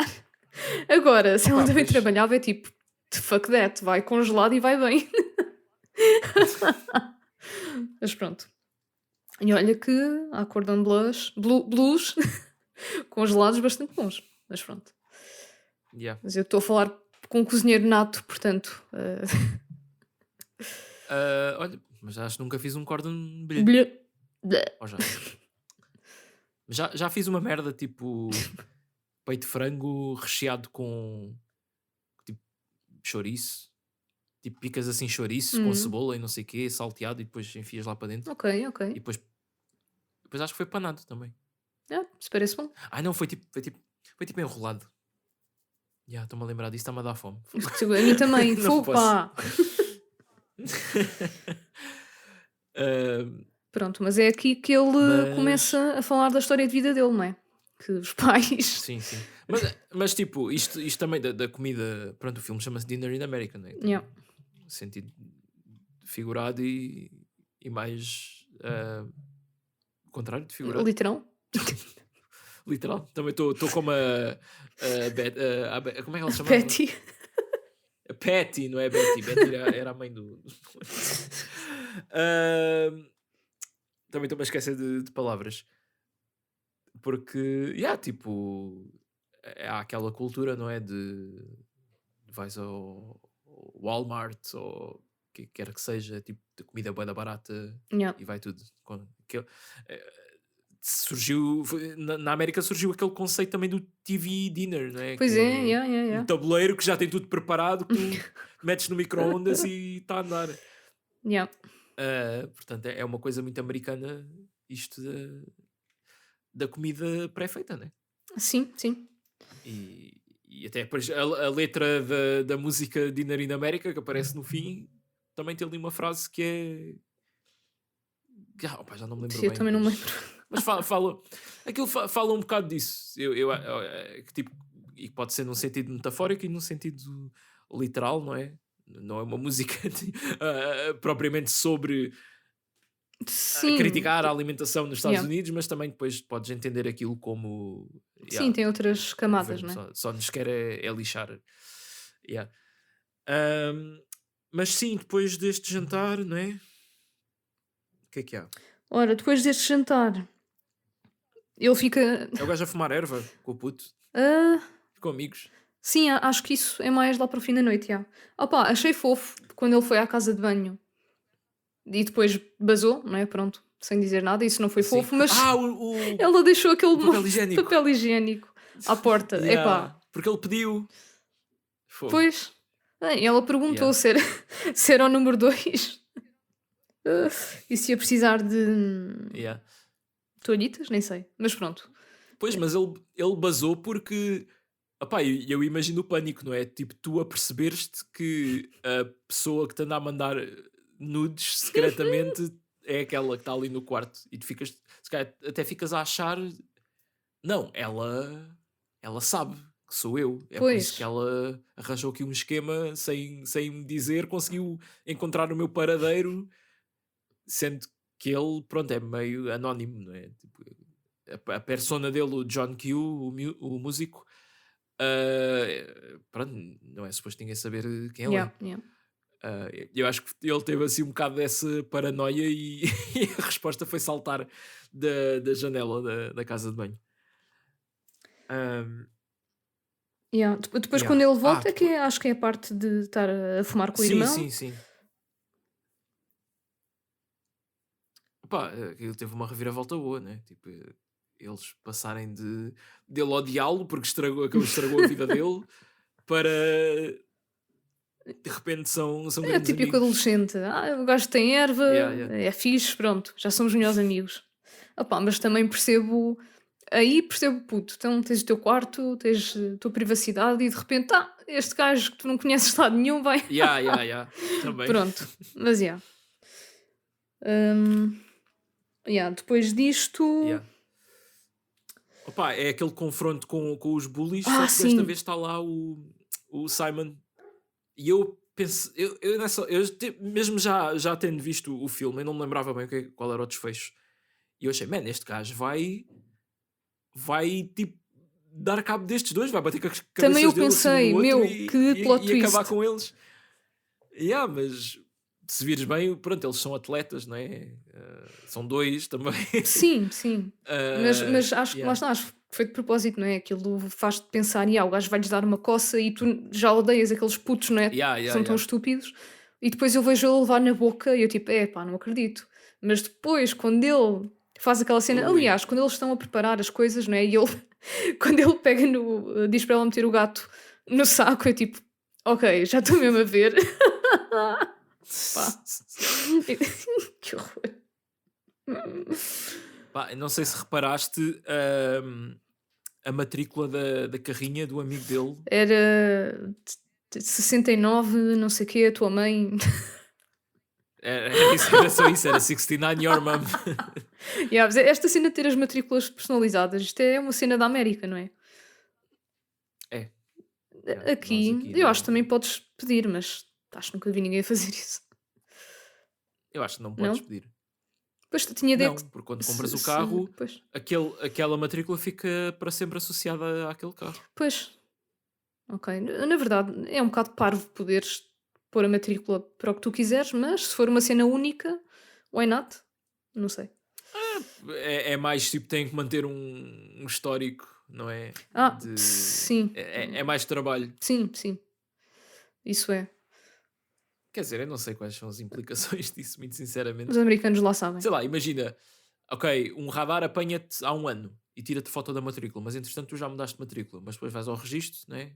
Agora, se ela Opa, também pois. trabalhava, é tipo, fuck that, vai congelado e vai bem. Mas pronto. E olha que há cordon blues congelados bastante bons. Mas pronto. Yeah. Mas eu estou a falar com um cozinheiro nato, portanto. Olha, mas acho que nunca fiz um cordon bleu. Blé. Blé. Ou já fiz uma merda tipo peito de frango recheado com tipo chouriço. Tipo, picas assim chouriço com cebola e não sei o quê, salteado e depois enfias lá para dentro. Ok, ok. E depois acho que foi panado também. Isso parece bom. Não, foi tipo enrolado. Já, estou-me a lembrar disso, está-me a dar fome. A mim também. Não Fogo, posso. pá. Pronto, mas é aqui que ele Mas- começa a falar da história de vida dele, não é? Que os pais. Sim, sim. Mas tipo, isto também da comida. Pronto, o filme chama-se Dinner in America, né? Tem Yeah. sentido figurado e mais. O contrário de figurado. Literal. Literal. Também estou como a como é que ela se chama? Betty. A Patty, não é Betty. Betty era a mãe do. Também estou-me a esquecer de palavras. Porque, tipo, há aquela cultura, não é? De vais ao Walmart ou o que quer que seja, tipo, de comida bué da barata Yeah. e vai tudo. Surgiu, na América surgiu aquele conceito também do TV dinner, não é? Pois Que é, yeah. um tabuleiro que já tem tudo preparado, que tu metes no micro-ondas e está a andar. Yeah. Portanto, é uma coisa muito americana isto da comida pré-feita, né? Sim, sim. E até depois a letra da música Dinner in America que aparece no fim também tem ali uma frase que é. Opa, já não me lembro Sim, eu bem. também não me lembro. Mas fala. Aquilo fala um bocado disso. Que tipo, e pode ser num sentido metafórico e num sentido literal, não é? Não é uma música propriamente sobre Sim. criticar a alimentação nos Estados Yeah. Unidos, mas também depois podes entender aquilo como. Sim, tem outras o camadas, governo não é? só nos quer é lixar. Yeah. Mas sim, depois deste jantar, não é? O que é que há? Ora, depois deste jantar, ele fica. É o gajo a fumar erva com o puto, Ah, com amigos. sim, acho que isso é mais lá para o fim da noite, já. Opa, achei fofo quando ele foi à casa de banho e depois basou, não é? Pronto, sem dizer nada, isso não foi Sim. fofo, mas O ela deixou aquele papel monte de higiênico. papel higiênico à porta. Yeah, Epá, porque ele pediu. Fogo. pois. Bem, ela perguntou Yeah. se era o número 2 e se ia precisar de Yeah. toalhitas, nem sei, mas pronto. Pois, mas ele basou porque. Opá, eu imagino o pânico, não é? Tipo, tu aperceberes-te que a pessoa que te anda a mandar nudes secretamente é aquela que está ali no quarto e tu ficas, se calhar, até ficas a achar, não, ela sabe que sou eu. É por isso Pois. que ela arranjou aqui um esquema sem me dizer, conseguiu encontrar o meu paradeiro, sendo que ele, pronto, é meio anónimo, não é? Tipo, a persona dele, o John Q, o músico, pronto, não é suposto ninguém saber quem ele é. Yeah. Eu acho que ele teve assim um bocado dessa paranoia e a resposta foi saltar da janela da casa de banho. Yeah. Depois Yeah. quando ele volta, depois- acho que é a parte de estar a fumar com o sim, irmão. sim. Pá, ele teve uma reviravolta boa, né? Tipo, eles passarem dele odiá-lo porque estragou a vida dele para de repente são É o grandes típico amigos. adolescente. O gajo tem erva, Yeah, yeah. é fixe, pronto, já somos melhores amigos. Opá, mas também percebo. Aí percebo, puto. Então tens o teu quarto, tens a tua privacidade e de repente, este gajo que tu não conheces de lado nenhum vai. Yeah. Também. Pronto, mas já. Hum, depois disto. Yeah. Opa, é aquele confronto com os bullies, só que desta Sim. vez está lá o Simon. E eu penso, mesmo já tendo visto o filme, eu não me lembrava bem qual era o desfecho. E eu achei, man, este gajo vai tipo dar cabo destes dois, vai bater com as Também eu cabeças dele assim um no pensei, outro meu, que plot e acabar twist. com eles. Mas se vires bem, pronto, eles são atletas, não é? São dois também. Sim. Mas acho que lá Yeah. está, acho que foi de propósito, não é? Aquilo faz-te pensar, o gajo vai-lhes dar uma coça e tu já odeias aqueles putos, não é? Que são tão estúpidos. E depois eu vejo ele levar na boca e eu tipo, pá, não acredito. Mas depois, quando ele faz aquela cena, Ui. aliás, quando eles estão a preparar as coisas, não é? E ele, quando ele pega diz para ela meter o gato no saco, eu tipo, ok, já estou mesmo a ver. Pá. Que horror. Pá, não sei se reparaste a matrícula da carrinha do amigo dele. Era 69, não sei o quê, a tua mãe. Era só isso, era 69 Your Mom. Mas esta cena de ter as matrículas personalizadas, isto é uma cena da América, não é? É. Aqui, eu acho que também podes pedir, mas acho que nunca vi ninguém fazer isso. Eu acho que não podes Não? pedir. Pois tinha ideia Não, que. porque quando compras o carro, Pois. aquela matrícula fica para sempre associada àquele carro. Pois. Ok. Na verdade, é um bocado parvo poderes pôr a matrícula para o que tu quiseres, mas se for uma cena única, why not? Não sei. É mais tipo, tem que manter um histórico, não é? Sim. É mais trabalho. Sim. Isso é. Quer dizer, eu não sei quais são as implicações disso, muito sinceramente. Os americanos lá sabem. Sei lá, imagina, ok, um radar apanha-te há um ano e tira-te foto da matrícula, mas entretanto tu já mudaste de matrícula, mas depois vais ao registro, né?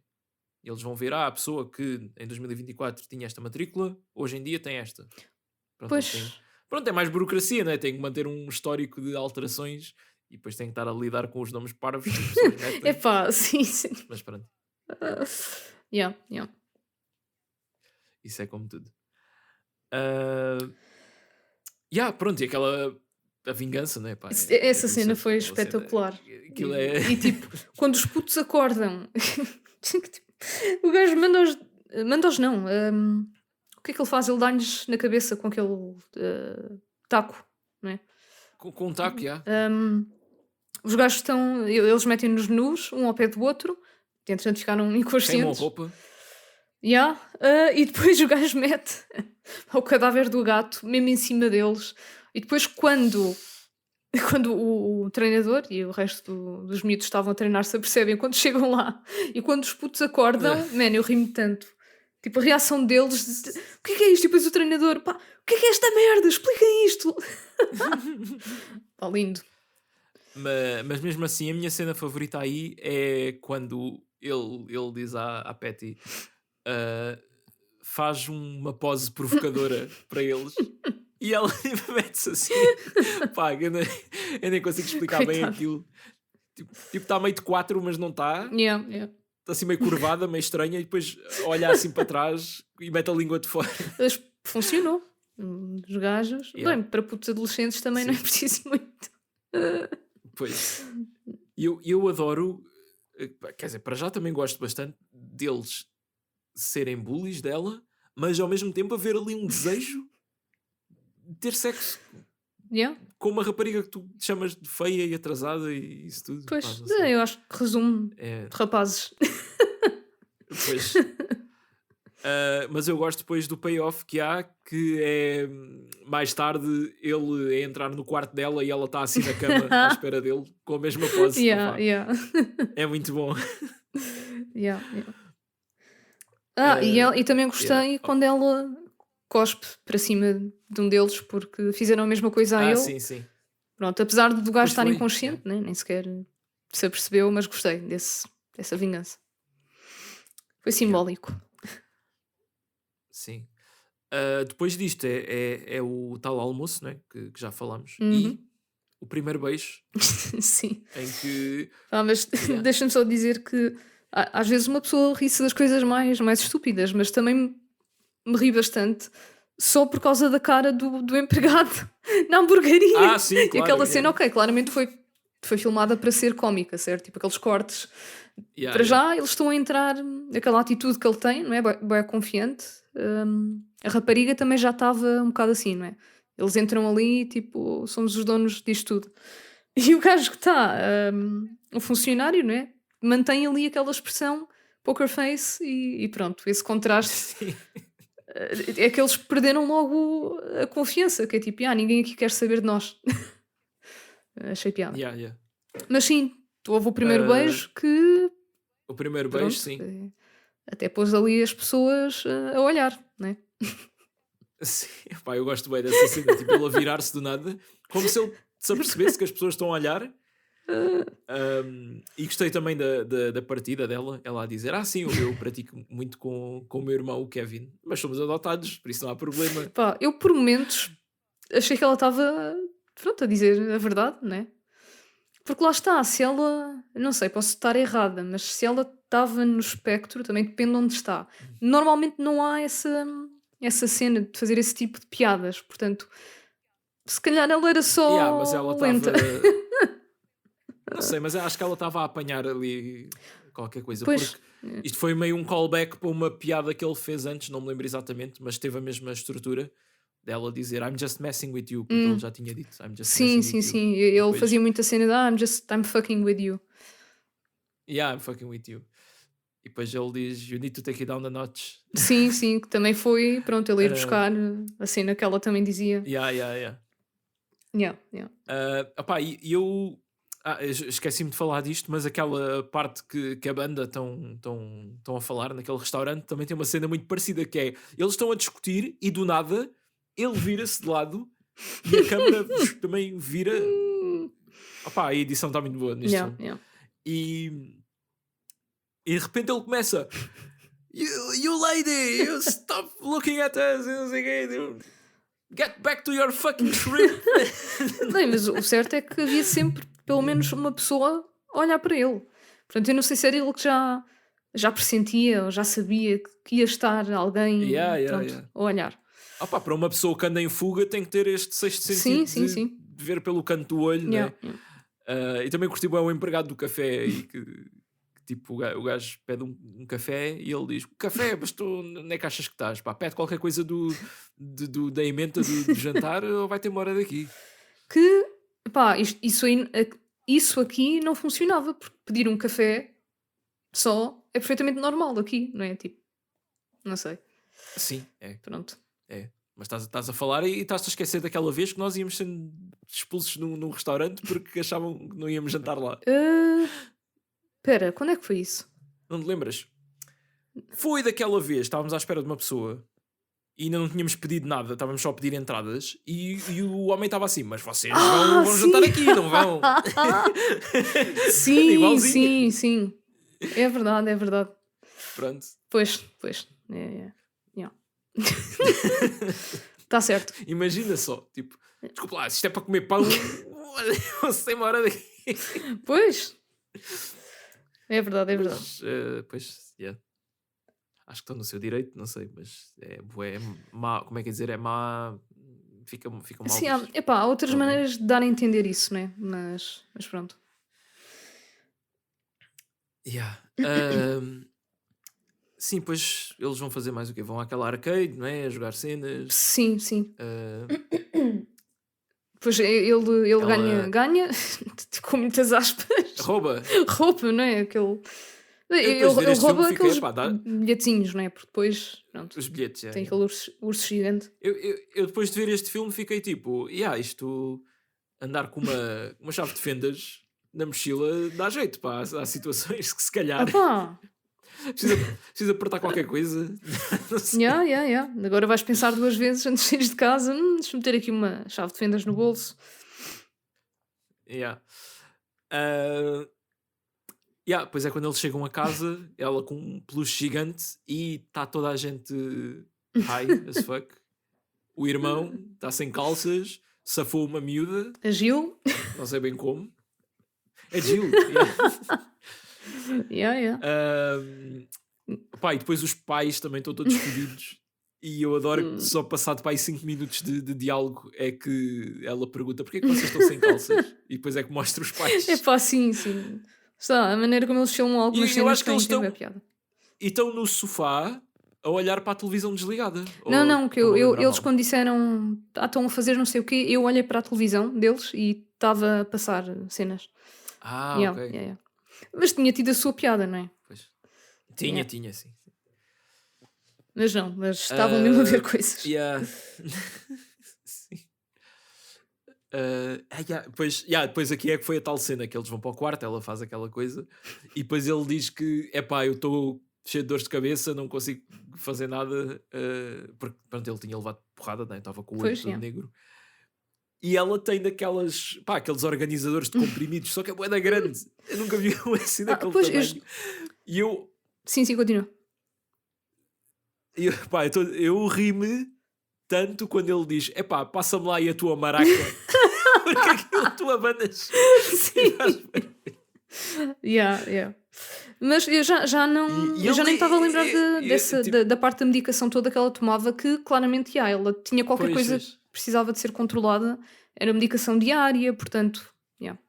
E eles vão ver, a pessoa que em 2024 tinha esta matrícula, hoje em dia tem esta. Pronto, Pois. Pronto, é mais burocracia, né? Tem que manter um histórico de alterações e depois tem que estar a lidar com os nomes parvos que as pessoas metem. Epá, sim. Mas pronto, Yeah. isso é como tudo. Pronto, e a vingança, né? Pá, Essa cena foi aquela cena- espetacular. aquilo é. E tipo, quando os putos acordam, o gajo manda-os não. O que é que ele faz? Ele dá-lhes na cabeça com aquele taco, não é? Com um taco, já. Os gajos estão. Eles metem-nos nus, um ao pé do outro, entretanto ficaram Queimam a inconscientes. roupa. E depois o gajo mete o cadáver do gato mesmo em cima deles. E depois, quando o treinador e o resto dos miúdos estavam a treinar, se apercebem quando chegam lá e quando os putos acordam, eu ri-me tanto. Tipo, a reação deles: o que é isto? E depois o treinador: pá, o que é esta merda? Explica isto. Está lindo. Mas mesmo assim, a minha cena favorita aí é quando ele diz à Patty, faz uma pose provocadora para eles e ela mete-se assim. Pá, eu nem consigo explicar bem Coitado. aquilo. Tipo, está meio de 4, mas não está. Yeah. Está assim meio curvada, meio estranha, e depois olha assim para trás e mete a língua de fora. Mas funcionou. Os gajos. Yeah. Bem, para putos adolescentes também não é Sim. preciso muito. Pois. Eu adoro, quer dizer, para já também gosto bastante deles serem bullies dela, mas ao mesmo tempo haver ali um desejo de ter sexo Yeah. com uma rapariga que tu chamas de feia e atrasada e isso tudo. Pois, Pá, não sei. eu acho que resume É, de rapazes. pois. Mas eu gosto depois do payoff que há, que é mais tarde ele a entrar no quarto dela e ela está assim na cama à espera dele com a mesma pose. Yeah. É muito bom. Yeah. E também gostei quando ela cospe para cima de um deles porque fizeram a mesma coisa a ele. Sim. Pronto, apesar do gajo Pois estar foi, inconsciente, né? Nem sequer se apercebeu, mas gostei dessa vingança. Foi yeah, simbólico. sim. Depois disto é o tal almoço, né? Que já falámos. Uhum. E o primeiro beijo Sim. em que. Mas Yeah. deixa-me só dizer que às vezes uma pessoa ri-se das coisas mais estúpidas, mas também me ri bastante só por causa da cara do empregado na hamburgueria. Sim, E claro. aquela cena, Yeah. ok, claramente foi filmada para ser cómica, certo? Tipo aqueles cortes. Yeah, Para yeah. já eles estão a entrar, aquela atitude que ele tem, não é? Bué confiante. A rapariga também já estava um bocado assim, não é? Eles entram ali, tipo, somos os donos disto tudo. E o gajo que está, o funcionário, não é? Mantém ali aquela expressão poker face e pronto, esse contraste. Sim. É que eles perderam logo a confiança, que é tipo, ninguém aqui quer saber de nós. Achei piada. Yeah, yeah. Mas sim, houve o primeiro Ah, beijo que, o primeiro beijo, pronto, sim. até pôs ali as pessoas a olhar, não é? Sim. Pá, eu gosto bem dessa cena. Tipo, ele a virar-se do nada, como se ele se apercebesse que as pessoas estão a olhar. E gostei também da partida dela, ela a dizer: sim, eu pratico muito com o meu irmão, o Kevin, mas somos adotados, por isso não há problema. Pá, eu por momentos achei que ela estava, pronto, a dizer a verdade, não é? Porque lá está, se ela, não sei, posso estar errada, mas se ela estava no espectro, também depende de onde está. Normalmente não há essa cena de fazer esse tipo de piadas, portanto, se calhar ela era Mas só ela lenta. estava. Não sei, mas eu acho que ela estava a apanhar ali qualquer coisa, Pois, porque isto foi meio um callback para uma piada que ele fez antes, não me lembro exatamente, mas teve a mesma estrutura dela dizer I'm just messing with you, porque ele já tinha dito I'm just sim, messing sim, with you. sim. E Ele depois, fazia muita cena de I'm fucking with you. yeah, I'm fucking with you. E depois ele diz You need to take it down a notch. Sim, sim, que também foi, pronto, ele ir Uh, buscar a cena que ela também dizia. yeah. Yeah, yeah. E eu esqueci-me de falar disto, mas aquela parte que a banda estão a falar naquele restaurante também tem uma cena muito parecida, que é eles estão a discutir e do nada ele vira-se de lado e a câmera também vira. A edição está muito boa neste filme. Yeah. E de repente ele começa You lady, you stop looking at us, não sei o quê. Get back to your fucking shrimp. Bem, mas o certo é que havia sempre pelo menos uma pessoa a olhar para ele. Portanto, eu não sei se era ele que já pressentia ou já sabia que ia estar alguém Yeah. a olhar. Para uma pessoa que anda em fuga tem que ter este sexto sentido Sim. de ver pelo canto do olho, Yeah. né? E também curti bem o empregado do café e que tipo, o gajo pede um café e ele diz: café, mas tu onde é que achas que estás? Pá, pede qualquer coisa da emenda do jantar ou vai-te embora daqui. Que, pá, isso aqui não funcionava, porque pedir um café só é perfeitamente normal aqui, não é? Tipo, não sei. Sim, é. Pronto. Mas estás a falar e estás-te a esquecer daquela vez que nós íamos sendo expulsos num restaurante porque achavam que não íamos jantar lá. Espera, quando é que foi isso? Não te lembras? Foi daquela vez, estávamos à espera de uma pessoa e ainda não tínhamos pedido nada, estávamos só a pedir entradas e o homem estava assim, mas vocês vão sim. jantar aqui, não vão? Sim, Igualzinho. sim. É verdade. Pronto. Pois. Está certo. Imagina só, tipo, desculpa lá, se isto é para comer pão, você mora daqui. Pois. É verdade. Mas, pois, yeah. Acho que estão no seu direito, não sei, mas é má, como é que é dizer? É má, fica mal. Sim, visto. há outras Ok. maneiras de dar a entender isso, né? Mas pronto. Yeah. Sim, pois eles vão fazer mais o quê? Vão àquela arcade, não é? A jogar cenas. Sim. ah, Pois ele ela ganha com muitas aspas. rouba. Roupa, não é? Aquele. Eu depois de ver Ele este filme rouba fiquei, aqueles bilhetezinhos, não é? Porque depois, pronto, os bilhetes. tem aquele urso gigante. Eu depois de ver este filme fiquei tipo, isto andar com uma chave de fendas na mochila dá jeito, pá. Há situações que se calhar precisa apertar qualquer coisa. Não sei. Yeah. Agora vais pensar duas vezes antes de sair de casa. Deixa-me meter aqui uma chave de fendas no bolso. Yeah. Ah, yeah, pois é quando eles chegam a casa, ela com um peluche gigante e está toda a gente high as fuck. O irmão está sem calças, safou uma miúda, A Gil. não sei bem como. É Jill. Yeah. Yeah, yeah. Pá, e depois os pais também estão todos fodidos. E eu adoro que Hum. só passado para aí 5 minutos de diálogo é que ela pergunta porquê é que vocês estão sem calças? E depois é que mostra os É pais. pá, sim, sim. Está, a maneira como eles filmam algumas E eu cenas acho que eles tem bem estão, piada. e estão no sofá a olhar para a televisão desligada. Não, Ou não, que estou-me a lembrar eles mal? quando disseram estão a fazer não sei o quê, eu olhei para a televisão deles e estava a passar cenas. Ah, Yeah, ok. yeah, yeah. Mas tinha tido a sua piada, não é? Pois. Tinha, Yeah. tinha, sim. Mas não, mas estavam mesmo a ver coisas. Yeah. Sim. Depois aqui é que foi a tal cena que eles vão para o quarto, ela faz aquela coisa e depois ele diz que epá, eu estou cheio de dores de cabeça, não consigo fazer nada, porque pronto, ele tinha levado porrada, né? Estava com o olho Pois, todo yeah. negro. E ela tem daquelas, pá, aqueles organizadores de comprimidos, só que é bué da grande. Eu nunca vi um assim daquele Pois, tamanho. E eu, sim, continua. pá, eu ri-me tanto quando ele diz: epá, passa-me lá aí a tua maraca, porque aquilo tu abanas. Sim. Yeah. Mas eu já não. E Eu já nem ele estava a lembrar tipo, da parte da medicação toda que ela tomava, que claramente ela tinha qualquer coisa que pois, precisava de ser controlada. Era medicação diária, portanto. Yeah.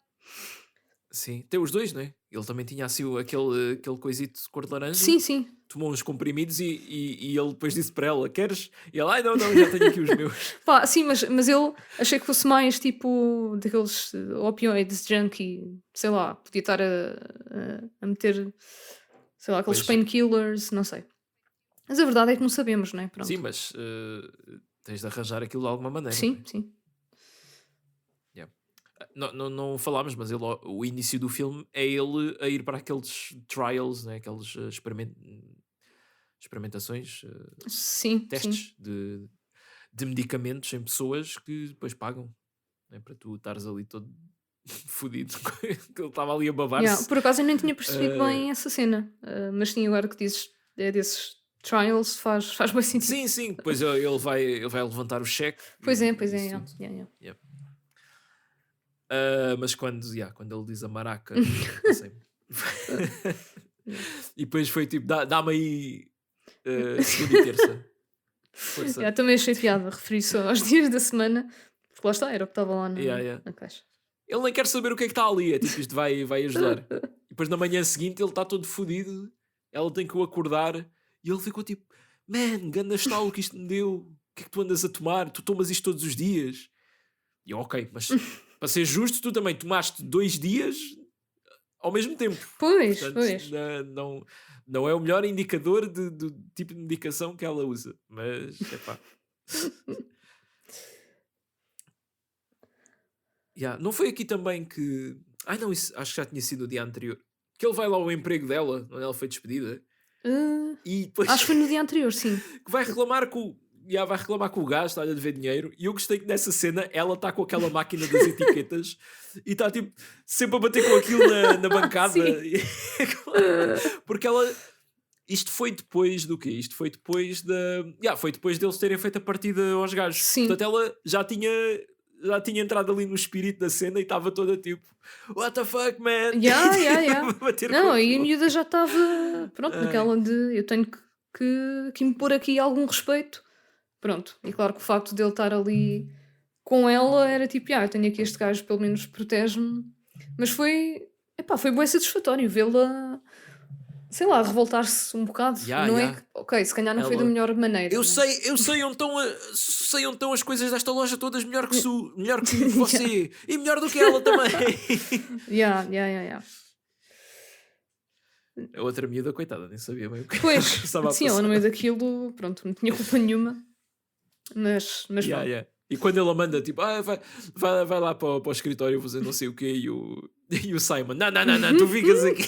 sim, tem os dois, não é? Ele também tinha assim aquele coisito de cor de laranja, Sim. tomou uns comprimidos e ele depois disse para ela: queres? E ela: ai, não, já tenho aqui os meus. Pá, sim, mas eu achei que fosse mais tipo daqueles opioides junkie, sei lá, podia estar a meter, sei lá, aqueles Pois, painkillers, não sei. Mas a verdade é que não sabemos, não é? sim, Pronto. mas tens de arranjar aquilo de alguma maneira, não é? Sim. Yeah. Não falámos, mas o início do filme é ele a ir para aqueles trials, né? Aqueles experimentações, Sim. testes de medicamentos em pessoas que depois pagam, né? Para tu estares ali todo fodido, que ele estava ali a Yeah. babar-se. Por acaso eu nem tinha percebido Uh, bem essa cena. Mas sim, agora que dizes desses trials faz bem sentido. sim, depois ele vai levantar o cheque. Pois é, isso yeah. tudo. Yeah. Yep. Mas quando ele diz a maraca, passei-me. E depois foi tipo, dá-me aí segunda e terça. Força. Yeah, também achei piada referir-se aos dias da semana, porque lá está, era o que estava lá na caixa. Ele nem quer saber o que é que está ali, é tipo, isto vai ajudar. E depois na manhã seguinte ele está todo fodido, ela tem que o acordar e ele ficou tipo, man, ganda estalo que isto me deu, o que é que tu andas a tomar? Tu tomas isto todos os dias? E eu, ok, mas para ser justo, tu também tomaste 2 dias ao mesmo tempo. Pois. Não é o melhor indicador do tipo de medicação que ela usa, mas epá. Não foi aqui também que. Ai não, isso acho que já tinha sido o dia anterior. Que ele vai lá ao emprego dela, onde ela foi despedida, e depois Acho que foi no dia anterior, sim. que vai reclamar com o gajo, está-lhe a dever dinheiro. E eu gostei que nessa cena ela está com aquela máquina das etiquetas e está tipo sempre a bater com aquilo na bancada. Porque ela. Isto foi depois do quê? Isto foi depois foi depois deles terem feito a partida aos gajos. Sim. Portanto, ela já tinha entrado ali no espírito da cena e estava toda tipo what the fuck, man? Yeah. Bater com Não, e a aquilo. miúda já estava, pronto, naquela de eu tenho que impor aqui algum respeito. Pronto, e claro que o facto de ele estar ali com ela era tipo, eu tenho aqui este gajo, pelo menos protege-me. Mas foi bem satisfatório vê-la, sei lá, revoltar-se um bocado. Não é que, ok, se calhar não foi da Ela- melhor maneira. Eu né? sei onde estão as coisas desta loja todas melhor que você e melhor do que ela também. Yeah. A outra miúda, coitada, nem sabia bem o que Pois, estava a sim, ela passar. no meio daquilo, pronto, não tinha culpa nenhuma. Mas pronto. E quando ela manda tipo, vai lá para o escritório fazer não sei o quê, e o Simon, não, tu ficas aqui.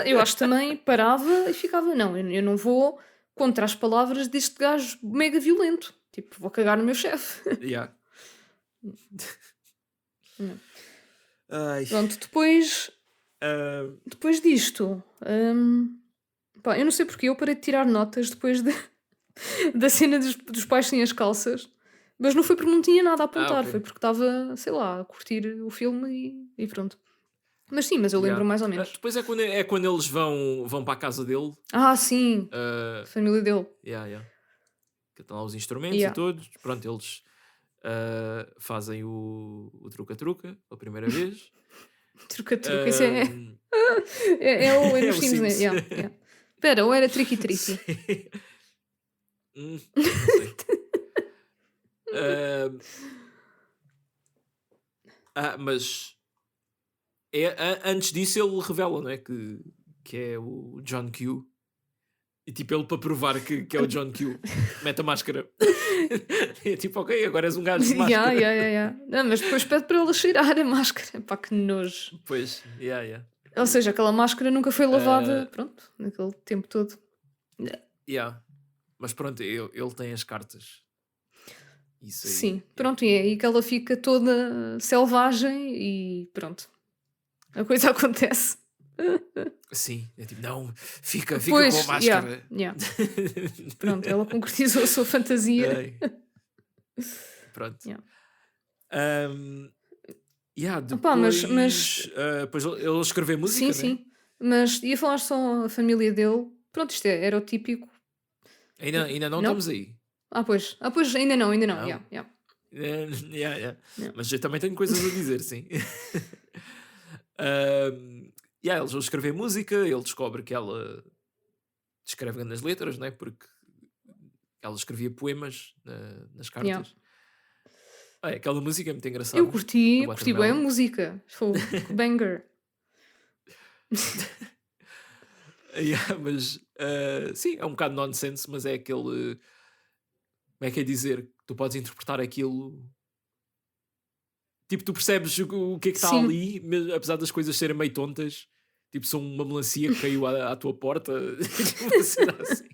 Eu acho que também parava e ficava, não, eu não vou contra as palavras deste gajo mega violento. Tipo, vou cagar no meu chefe. Yeah. Ai. Pronto, depois, Ah, depois disto, pá, eu não sei porque eu parei de tirar notas depois da cena dos pais sem as calças, mas não foi porque não tinha nada a apontar, ok. foi porque estava, sei lá, a curtir o filme e pronto. Mas sim, mas eu lembro Yeah. mais ou menos. Depois é quando eles vão para a casa dele. Ah, sim, a ah, família dele. yeah, yeah. Que estão lá os instrumentos e Yeah. todos. Pronto, eles fazem o truca-truca pela primeira vez. Truca-truca, isso Ahm, é é nos o Sims, né? Sims. Yeah, yeah. Espera, ou era tricky-tricky? Sim. Não sei. Ahm, mas antes disso ele revela, não é? Que é o John Q. E tipo, ele para provar que é o John Q, mete a máscara. E é tipo, ok, agora és um gajo de Yeah, máscara. yeah, yeah, yeah. Não, mas depois pede para ele cheirar a máscara. Pá, que nojo. Pois, yeah, yeah. Ou seja, aquela máscara nunca foi lavada, Ah, pronto, naquele tempo todo. yeah. Mas pronto, ele tem as cartas. Isso aí, Sim, yeah. pronto, e é aí que ela fica toda selvagem e pronto, a coisa acontece. Sim, é tipo, não, fica com a Pois, yeah, máscara. yeah. Pronto, ela concretizou a sua fantasia. Ai, pronto. Yeah. Yeah, Opá, mas depois ele escreveu sim, música, né? sim. Mas ia falar só a família dele. Pronto, isto era o típico. Ainda não Não? estamos aí. Pois, ainda não, ainda não. Não. Yeah, yeah, Yeah, yeah. yeah. Mas eu também tenho coisas a dizer, sim. Yeah, eles vão escrever música, ele descobre que ela escreve nas letras, né? Porque ela escrevia poemas nas Yeah. cartas. Aquela música é muito Eu engraçada, do curti bem a Watermelon. música. Fogo, que banger. Yeah, mas sim, é um bocado nonsense, mas é aquele. Como é que é dizer? Tu podes interpretar aquilo. Tipo, tu percebes o que é que está Sim, ali, apesar das coisas serem meio tontas. Tipo, são uma melancia que caiu à tua porta. Tipo, uma cena assim.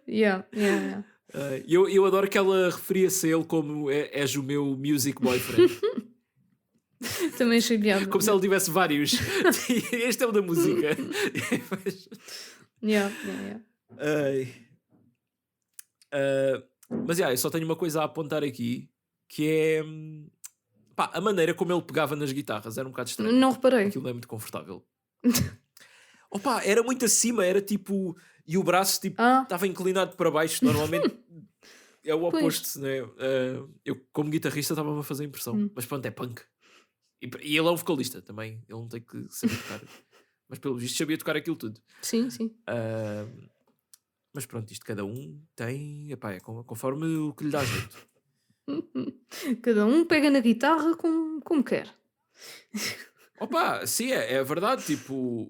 yeah, yeah, yeah. Eu adoro que ela referia-se a ele como és o meu music boyfriend. Também achei piada. Como se ele tivesse vários. Este é o da música. Yeah, yeah, yeah. Ai. Mas eu só tenho uma coisa a apontar aqui, que é pá, a maneira como ele pegava nas guitarras era um bocado estranho. Não reparei. Aquilo não é muito confortável. Opa, era muito acima, era tipo. E o braço tipo estava inclinado para baixo. Normalmente é o Pois. oposto, né? Eu, como guitarrista, estava-me a fazer impressão. Mas pronto, é punk. E ele é um vocalista também. Ele não tem que saber tocar. Mas pelo visto sabia tocar aquilo tudo. Sim, sim. Mas pronto, isto cada um tem. Epá, é conforme o que lhe dá jeito. Cada um pega na guitarra como quer. Opa, sim, é verdade. Tipo,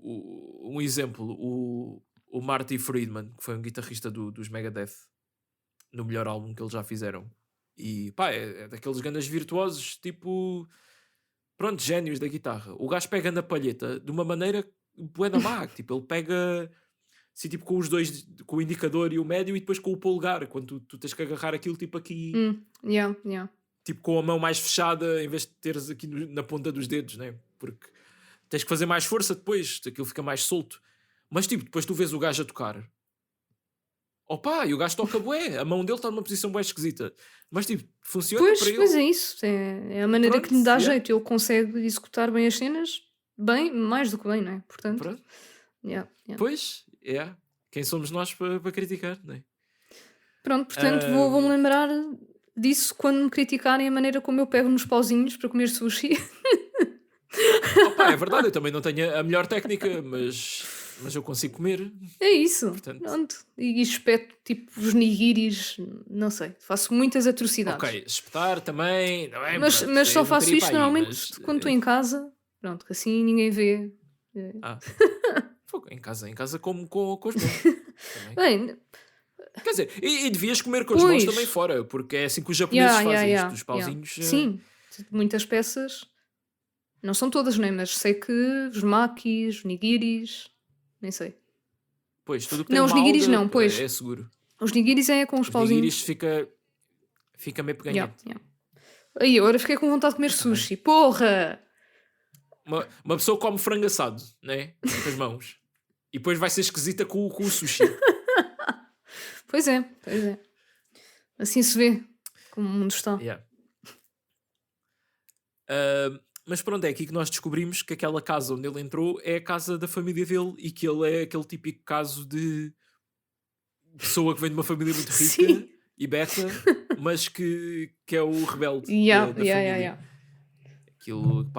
um exemplo: o Marty Friedman, que foi um guitarrista dos Megadeth, no melhor álbum que eles já fizeram. E pá, é daqueles grandes virtuosos, tipo. Pronto, génios da guitarra. O gajo pega na palheta de uma maneira bué da má. Tipo, ele pega assim, tipo, com os dois, com o indicador e o médio, e depois com o polegar, quando tu tens que agarrar aquilo tipo aqui, Yeah, yeah. tipo com a mão mais fechada, em vez de teres aqui na ponta dos dedos, né? Porque tens que fazer mais força depois, aquilo fica mais solto. Mas tipo, depois tu vês o gajo a tocar. Opa, e o gajo toca bué, a mão dele está numa posição bué esquisita. Mas tipo, funciona para ele. Pois é isso. É a maneira que lhe dá yeah. jeito. Ele consegue executar bem as cenas, bem, mais do que bem, não é? Portanto, Pronto. yeah. Pois, quem somos nós para criticar, não é? Pronto, portanto, vou-me lembrar disso quando me criticarem a maneira como eu pego nos pauzinhos para comer sushi. Opa, é verdade, eu também não tenho a melhor técnica, mas eu consigo comer. É isso. Portanto. Pronto. E espeto tipo os nigiris, não sei. Faço muitas atrocidades. Ok, espetar também, não é? Mas Pronto, só eu não faço queria ir isto para aí, normalmente mas, quando estou em casa. Pronto, que assim ninguém vê. Fogo, em casa como com as mãos. Também. Bem, Quer dizer, e devias comer com as mãos também fora, porque é assim que os japoneses fazem isto, os pauzinhos. Sim, muitas peças. Não são todas, não é? Mas sei que os makis, os nigiris, nem sei. Pois, tudo o que tem Não, os uma nigiris alga não, pois. é seguro. Os nigiris é com os Os pauzinhos. nigiris fica meio peganhento. Aí, agora fiquei com vontade de comer Está bem. sushi. Porra! Uma pessoa come frango assado, né? Com as mãos. E depois vai ser esquisita com o sushi. Pois é, pois é. Assim se vê como o mundo está. Yeah. Mas pronto, é aqui que nós descobrimos que aquela casa onde ele entrou é a casa da família dele e que ele é aquele típico caso de pessoa que vem de uma família muito rica Sim. e beta, mas que é o rebelde Yeah, da yeah, família. yeah.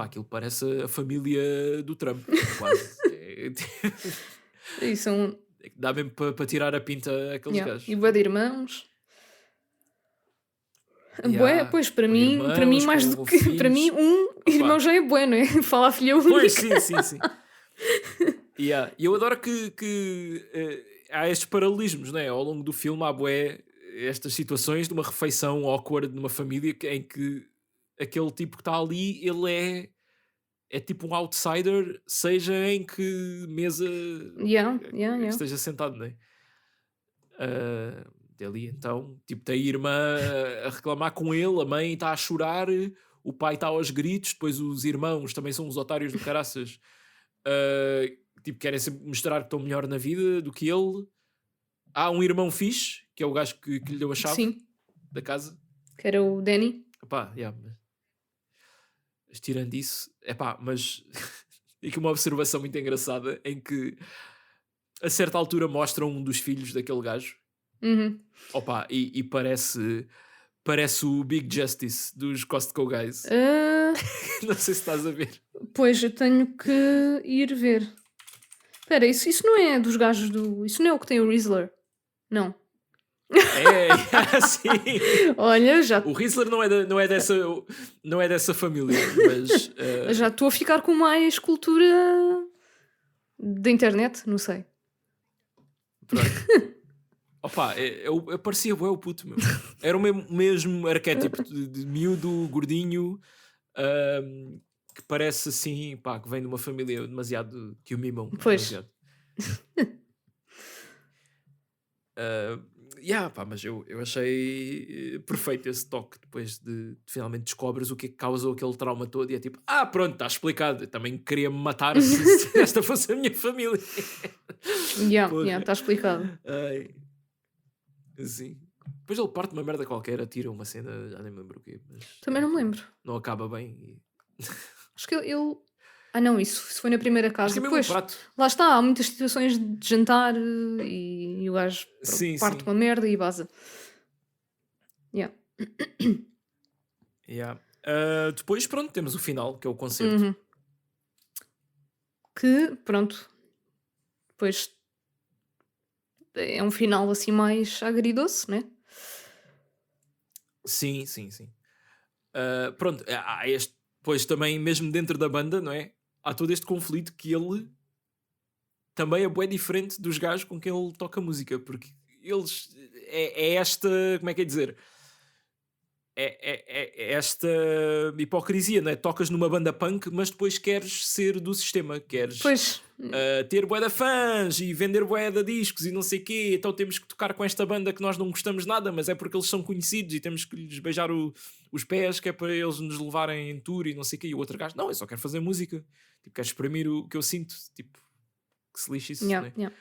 Aquilo parece a família do Trump, quase. E são. Dá mesmo para tirar a pinta àqueles Yeah. gajos. E bué de irmãos. Bué, Yeah, pois, para com mim irmãos, mais do com que. Para mim, filhos. irmão Opa, já é bué, não é? Falar filha única. pois, sim. Yeah. E eu adoro que há estes paralelismos, né? Ao longo do filme há bué estas situações de uma refeição awkward numa família em que aquele tipo que está ali, ele é tipo um outsider, seja em que mesa Yeah, que yeah, yeah. esteja sentado, né? Dali então, tipo, tem a irmã a reclamar com ele, a mãe está a chorar, o pai está aos gritos, depois os irmãos também são os otários do caraças, tipo, querem sempre mostrar que estão melhor na vida do que ele. Há um irmão fixe, que é o gajo que lhe deu a chave Sim, da casa. que era o Danny. Epá, yeah, mas tirando isso, epá, mas tem aqui uma observação muito engraçada em que a certa altura mostram um dos filhos daquele gajo. Uhum. Opa, e parece o Big Justice dos Costco Guys. Ah, Não sei se estás a ver. pois, eu tenho que ir ver. Espera, isso não é dos gajos do. Isso não é o que tem o Rizzler? Não. É, assim. Olha, já, O Rizzler não é dessa família, mas já estou a ficar com mais cultura da internet, não sei. pronto. Opa, eu parecia bué o puto, meu. Era o mesmo arquétipo de miúdo, gordinho, que parece assim, pá, que vem de uma família demasiado que o mimam. Pois. Demasiado. Pá, mas eu achei perfeito esse toque depois de finalmente descobres o que é que causou aquele trauma todo e é tipo, pronto, está explicado. Eu também queria me matar se esta fosse a minha família. Yeah, está explicado. Ai, assim. Depois ele parte uma merda qualquer, atira uma cena, já nem me lembro o quê. Mas Também não me lembro. não acaba bem. Acho que ele. Ah, não, isso foi na primeira Acho casa. que é mesmo Depois, um prato. lá está, há muitas situações de jantar e o gajo Sim, parte sim. uma merda e vaza. Yeah. Yeah. Depois, pronto, temos o final, que é o concerto. Uhum. Que, pronto, depois é um final assim mais agridoce, né? Sim. Pronto, há este, depois também, mesmo dentro da banda, não é? Há todo este conflito que ele também é bué diferente dos gajos com quem ele toca música, porque eles é esta, como é que é dizer? É esta hipocrisia, não é? Tocas numa banda punk, mas depois queres ser do sistema, queres Pois, ter bué de fãs e vender bué de discos e não sei o quê, então temos que tocar com esta banda que nós não gostamos nada, mas é porque eles são conhecidos e temos que lhes beijar os pés, que é para eles nos levarem em tour e não sei o quê. E o outro gajo, não, eu só quero fazer música, tipo, quero exprimir o que eu sinto, tipo, que se lixe isso, yeah, né? yeah.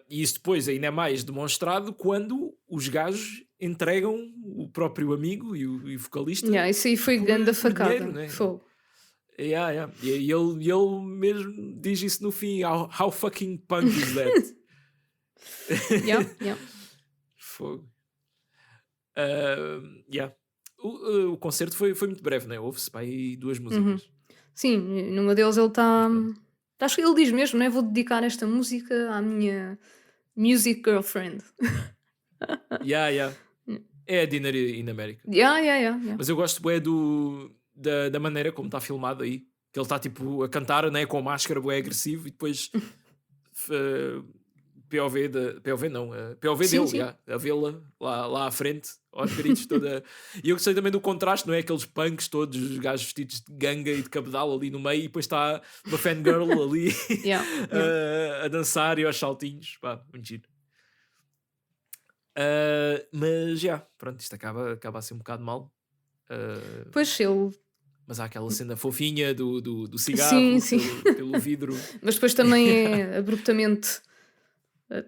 E isso depois ainda é mais demonstrado quando os gajos entregam o próprio amigo e o vocalista Yeah, isso aí foi grande por facada. dinheiro, né? Fogo. Yeah. E ele mesmo diz isso no fim. How fucking punk is that? Yeah. Fogo. Yeah. O concerto foi muito breve, né? Houve-se para aí 2 músicas. Sim, numa deles ele está. Acho que ele diz mesmo, né? Vou dedicar esta música à minha music girlfriend. Yeah. É a Dinner in America. Yeah. Mas eu gosto bué da maneira como está filmado aí. Que ele está tipo a cantar, né, com a máscara bué agressivo e depois POV não, POV Sim, dele, sim. yeah, a vê-la lá à frente, aos gritos toda. E eu gostei também do contraste, não é? Aqueles punks todos, os gajos vestidos de ganga e de cabedal ali no meio e depois está uma fangirl ali Yeah. a dançar e aos saltinhos. Pá, muito giro. Mas já, pronto, isto acaba assim um bocado mal. Ah, Pois ele. mas há aquela cena fofinha do cigarro Sim, sim. pelo vidro. Mas depois também é abruptamente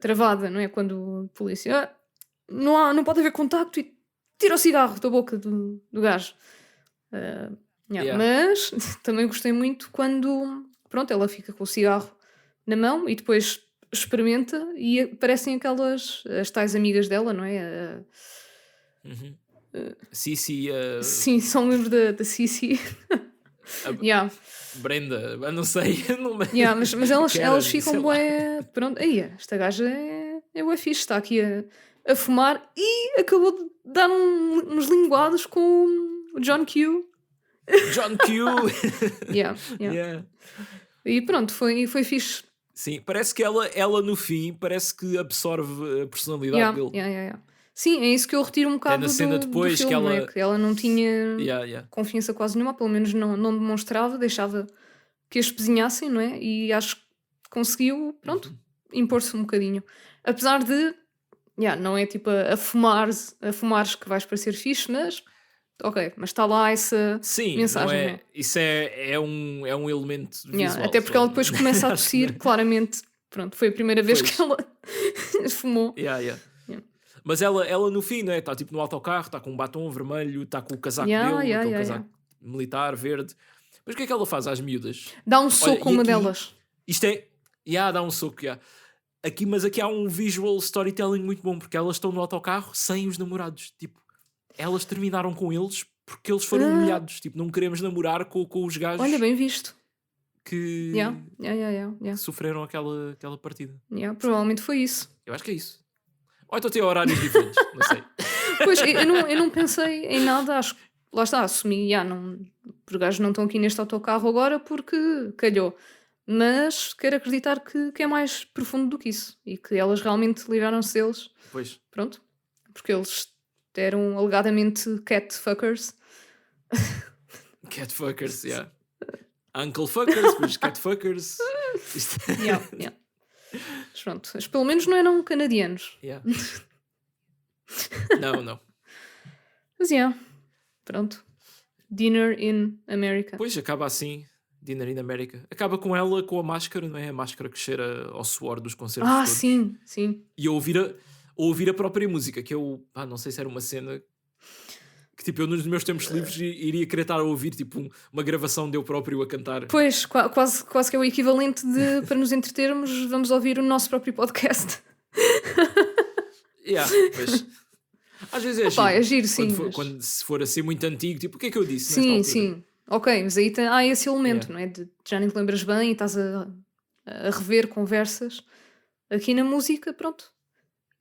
travada, não é? Quando o polícia. Não pode haver contacto e tira o cigarro da boca do gajo. Ah, yeah. Yeah. Mas também gostei muito quando. Pronto, ela fica com o cigarro na mão e depois experimenta e aparecem aquelas. As tais amigas dela, não é? Uhum. Ah, Cici, sim, são membros da Cici. a Yeah. Brenda, eu não sei, não me... Yeah, mas elas Karen, sei ficam lá. bué. Pronto, aí, esta gaja é bué fixe, está aqui a fumar e acabou de dar uns linguados com o John Q. John Q. Yeah, yeah. Yeah. E pronto, foi fixe. Sim, parece que ela no fim parece que absorve a personalidade Yeah, dele. yeah, yeah, yeah. Sim, é isso que eu retiro um Até na bocado cena do depois que filme, não é? ela. Que ela não tinha Yeah. confiança quase nenhuma, pelo menos não demonstrava, deixava que a espezinhassem, não é? E acho que conseguiu, pronto, Uhum. impor-se um bocadinho. Apesar de, não é tipo a fumares que vais parecer fixe, mas ok, mas está lá essa Sim, não mensagem, não é? é? Isso é um elemento visual Até porque só. ela depois começa a Acho que tossir, não. claramente, pronto, foi a primeira vez que Pois. ela fumou. Yeah. Yeah. Mas ela no fim, não é? Está tipo no autocarro, está com um batom vermelho, está com o casaco dele, aquele casaco militar verde. Mas o que é que ela faz às miúdas? Dá um Olha, soco a e uma aqui, delas. isto é. Dá um soco, Mas aqui há um visual storytelling muito bom, porque elas estão no autocarro sem os namorados. Tipo, elas terminaram com eles porque eles foram humilhados. Tipo, não queremos namorar com os gajos Olha, bem visto. que, Yeah. que sofreram aquela partida. Provavelmente foi isso. Eu acho que é isso. Ou então tem horários diferentes, não sei. Pois, eu não pensei em nada, acho que lá está, assumi, não, os gajos não estão aqui neste autocarro agora porque calhou. Mas quero acreditar que é mais profundo do que isso e que elas realmente livraram-se deles, Pois, pronto, porque eles eram alegadamente catfuckers. catfuckers, Uncle fuckers, depois catfuckers. Isto... Yeah. Mas pronto, mas pelo menos não eram canadianos. Não. Mas pronto. Dinner in America. Pois, acaba assim, Dinner in America. Acaba com ela com a máscara, não é? A máscara que cheira ao suor dos concertos todos. Sim. E a ouvir a própria música, que eu não sei se era uma cena que tipo, eu nos meus tempos livres iria querer estar a ouvir tipo uma gravação de eu próprio a cantar. Pois, quase que é o equivalente de, para nos entretermos, vamos ouvir o nosso próprio podcast. Pois. Às vezes é giro, sim. Quando se for assim muito antigo, tipo, o que é que eu disse? Sim. Ok, mas aí há esse elemento, não é? De já nem te lembras bem e estás a rever conversas. Aqui na música, pronto.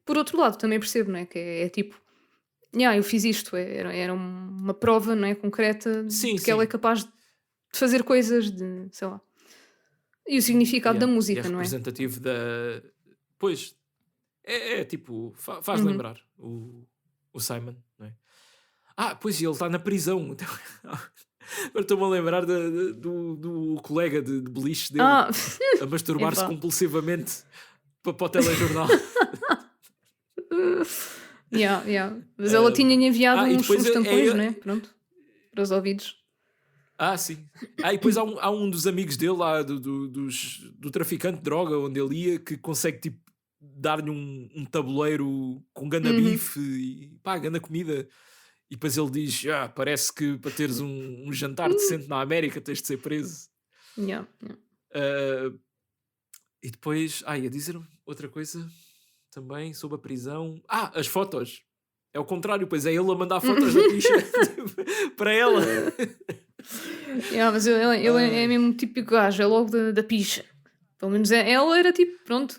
Por outro lado, também percebo, não é? Que é tipo, eu fiz isto, era uma prova, não é? Concreta de que ela é capaz de fazer coisas, de, sei lá. E o significado da música, não é? Representativo da... Pois, é tipo, faz lembrar o Simon, não é? Pois, ele está na prisão. Agora estou-me a lembrar do colega de beliche dele a masturbar-se compulsivamente para o telejornal. Mas ela tinha enviado uns tampões, não é? Pronto, para os ouvidos. Sim. E depois há um dos amigos dele lá, do traficante de droga, onde ele ia, que consegue tipo dar-lhe um tabuleiro com ganda bife e ganda comida. E depois ele diz, parece que para teres um jantar decente na América tens de ser preso. E depois, ia dizer outra coisa também sobre a prisão. As fotos. É o contrário, pois é ele a mandar fotos da picha para ela. Mas ele é mesmo típico gajo, é logo da picha. Pelo menos ela era tipo, pronto.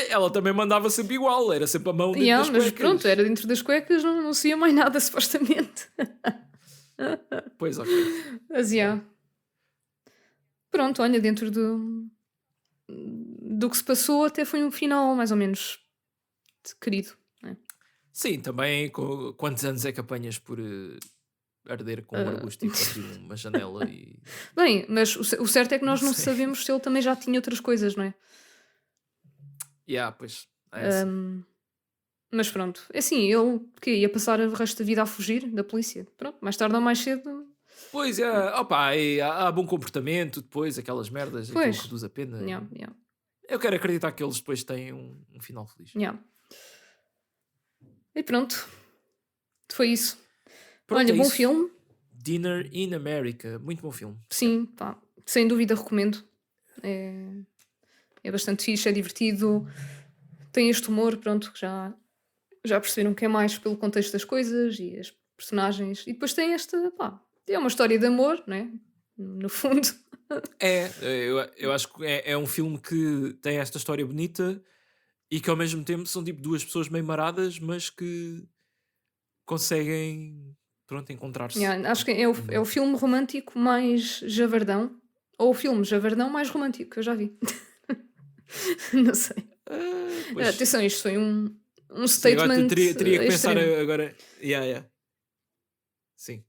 Ela também mandava sempre igual, era sempre a mão dentro das cuecas. Mas pronto, era dentro das cuecas, não se ia mais nada, supostamente. Pois, ok. Mas pronto, olha, dentro do que se passou, até foi um final mais ou menos querido. Não é? Sim, também quantos anos é que apanhas por arder com um arbusto e partir uma janela e... Bem, mas o certo é que nós não sabemos se ele também já tinha outras coisas, não é? Pois. Mas pronto, é assim, ele que ia passar o resto da vida a fugir da polícia. Pronto, mais tarde ou mais cedo. Pois Yeah. é, opa, e há bom comportamento depois, aquelas merdas, aquilo Pois, reduz a pena. yeah, yeah, Eu quero acreditar que eles depois têm um final feliz. yeah. E pronto, foi isso. Pronto, Olha, é bom isso. filme, Dinner in America, muito bom filme. Yeah. sim, pá, sem dúvida recomendo. É, é bastante fixe, é divertido, tem este humor, pronto, que já perceberam que é mais pelo contexto das coisas e as personagens. E depois tem esta, pá, é uma história de amor, né? No fundo. Eu acho que é um filme que tem esta história bonita e que ao mesmo tempo são tipo duas pessoas meio maradas, mas que conseguem, pronto, encontrar-se. Yeah, acho que é o filme romântico mais javardão, ou o filme javardão mais romântico que eu já vi. Não sei. Pois, Atenção, isto foi um sim, agora statement teria que pensar extremo. agora. Yeah. Sim.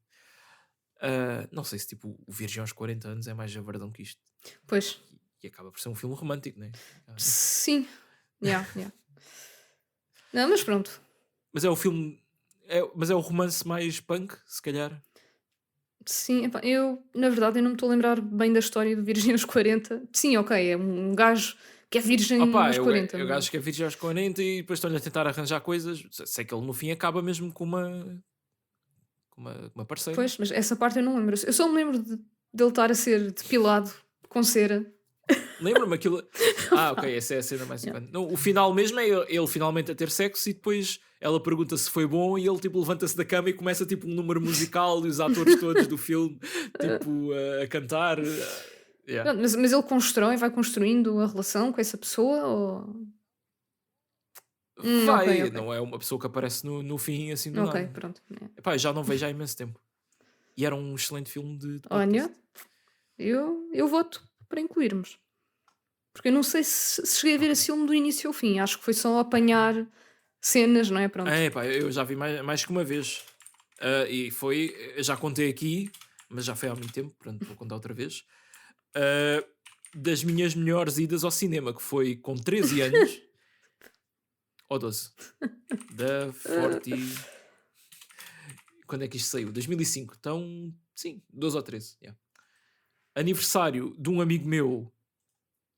Não sei se tipo o Virgem aos 40 anos é mais javardão que isto. Pois, E acaba por ser um filme romântico, né? sim. Yeah. Não, mas pronto. Mas é o filme. Mas é o romance mais punk, se calhar. Sim, epá, eu, na verdade, eu não me estou a lembrar bem da história do Virgem aos 40. Sim, ok, é um gajo que é virgem Opa, aos 40, eu acho mas. que é virgem aos 40 e depois estão-lhe a tentar arranjar coisas. Sei que ele no fim acaba mesmo com uma parceira. Pois, mas essa parte eu não lembro. Eu só me lembro dele estar a ser depilado com cera. Lembro-me aquilo. Ok, essa é a cena mais Yeah. icónica. Não, o final mesmo é ele finalmente a ter sexo e depois ela pergunta se foi bom e ele tipo levanta-se da cama e começa tipo um número musical e os atores todos do filme tipo a cantar. Yeah. Pronto, mas ele vai construindo a relação com essa pessoa? Ou... ok, Vai, ok. não é uma pessoa que aparece no fim assim do Ok, nada. pronto. É. Epá, eu já não vejo há imenso tempo. E era um excelente filme de plot Olha, twist. eu voto para incluirmos. Porque eu não sei se cheguei a ver Ok. esse filme do início ao fim. Acho que foi só apanhar cenas, não é? Pronto. Epá, eu já vi mais que uma vez. E foi, eu já contei aqui, mas já foi há muito tempo, portanto vou contar outra vez. Uh, das minhas melhores idas ao cinema, que foi com 13 anos ou 12 da Forti. Quando é que isto saiu? 2005. Então, sim, 12 ou 13. Yeah. Aniversário de um amigo meu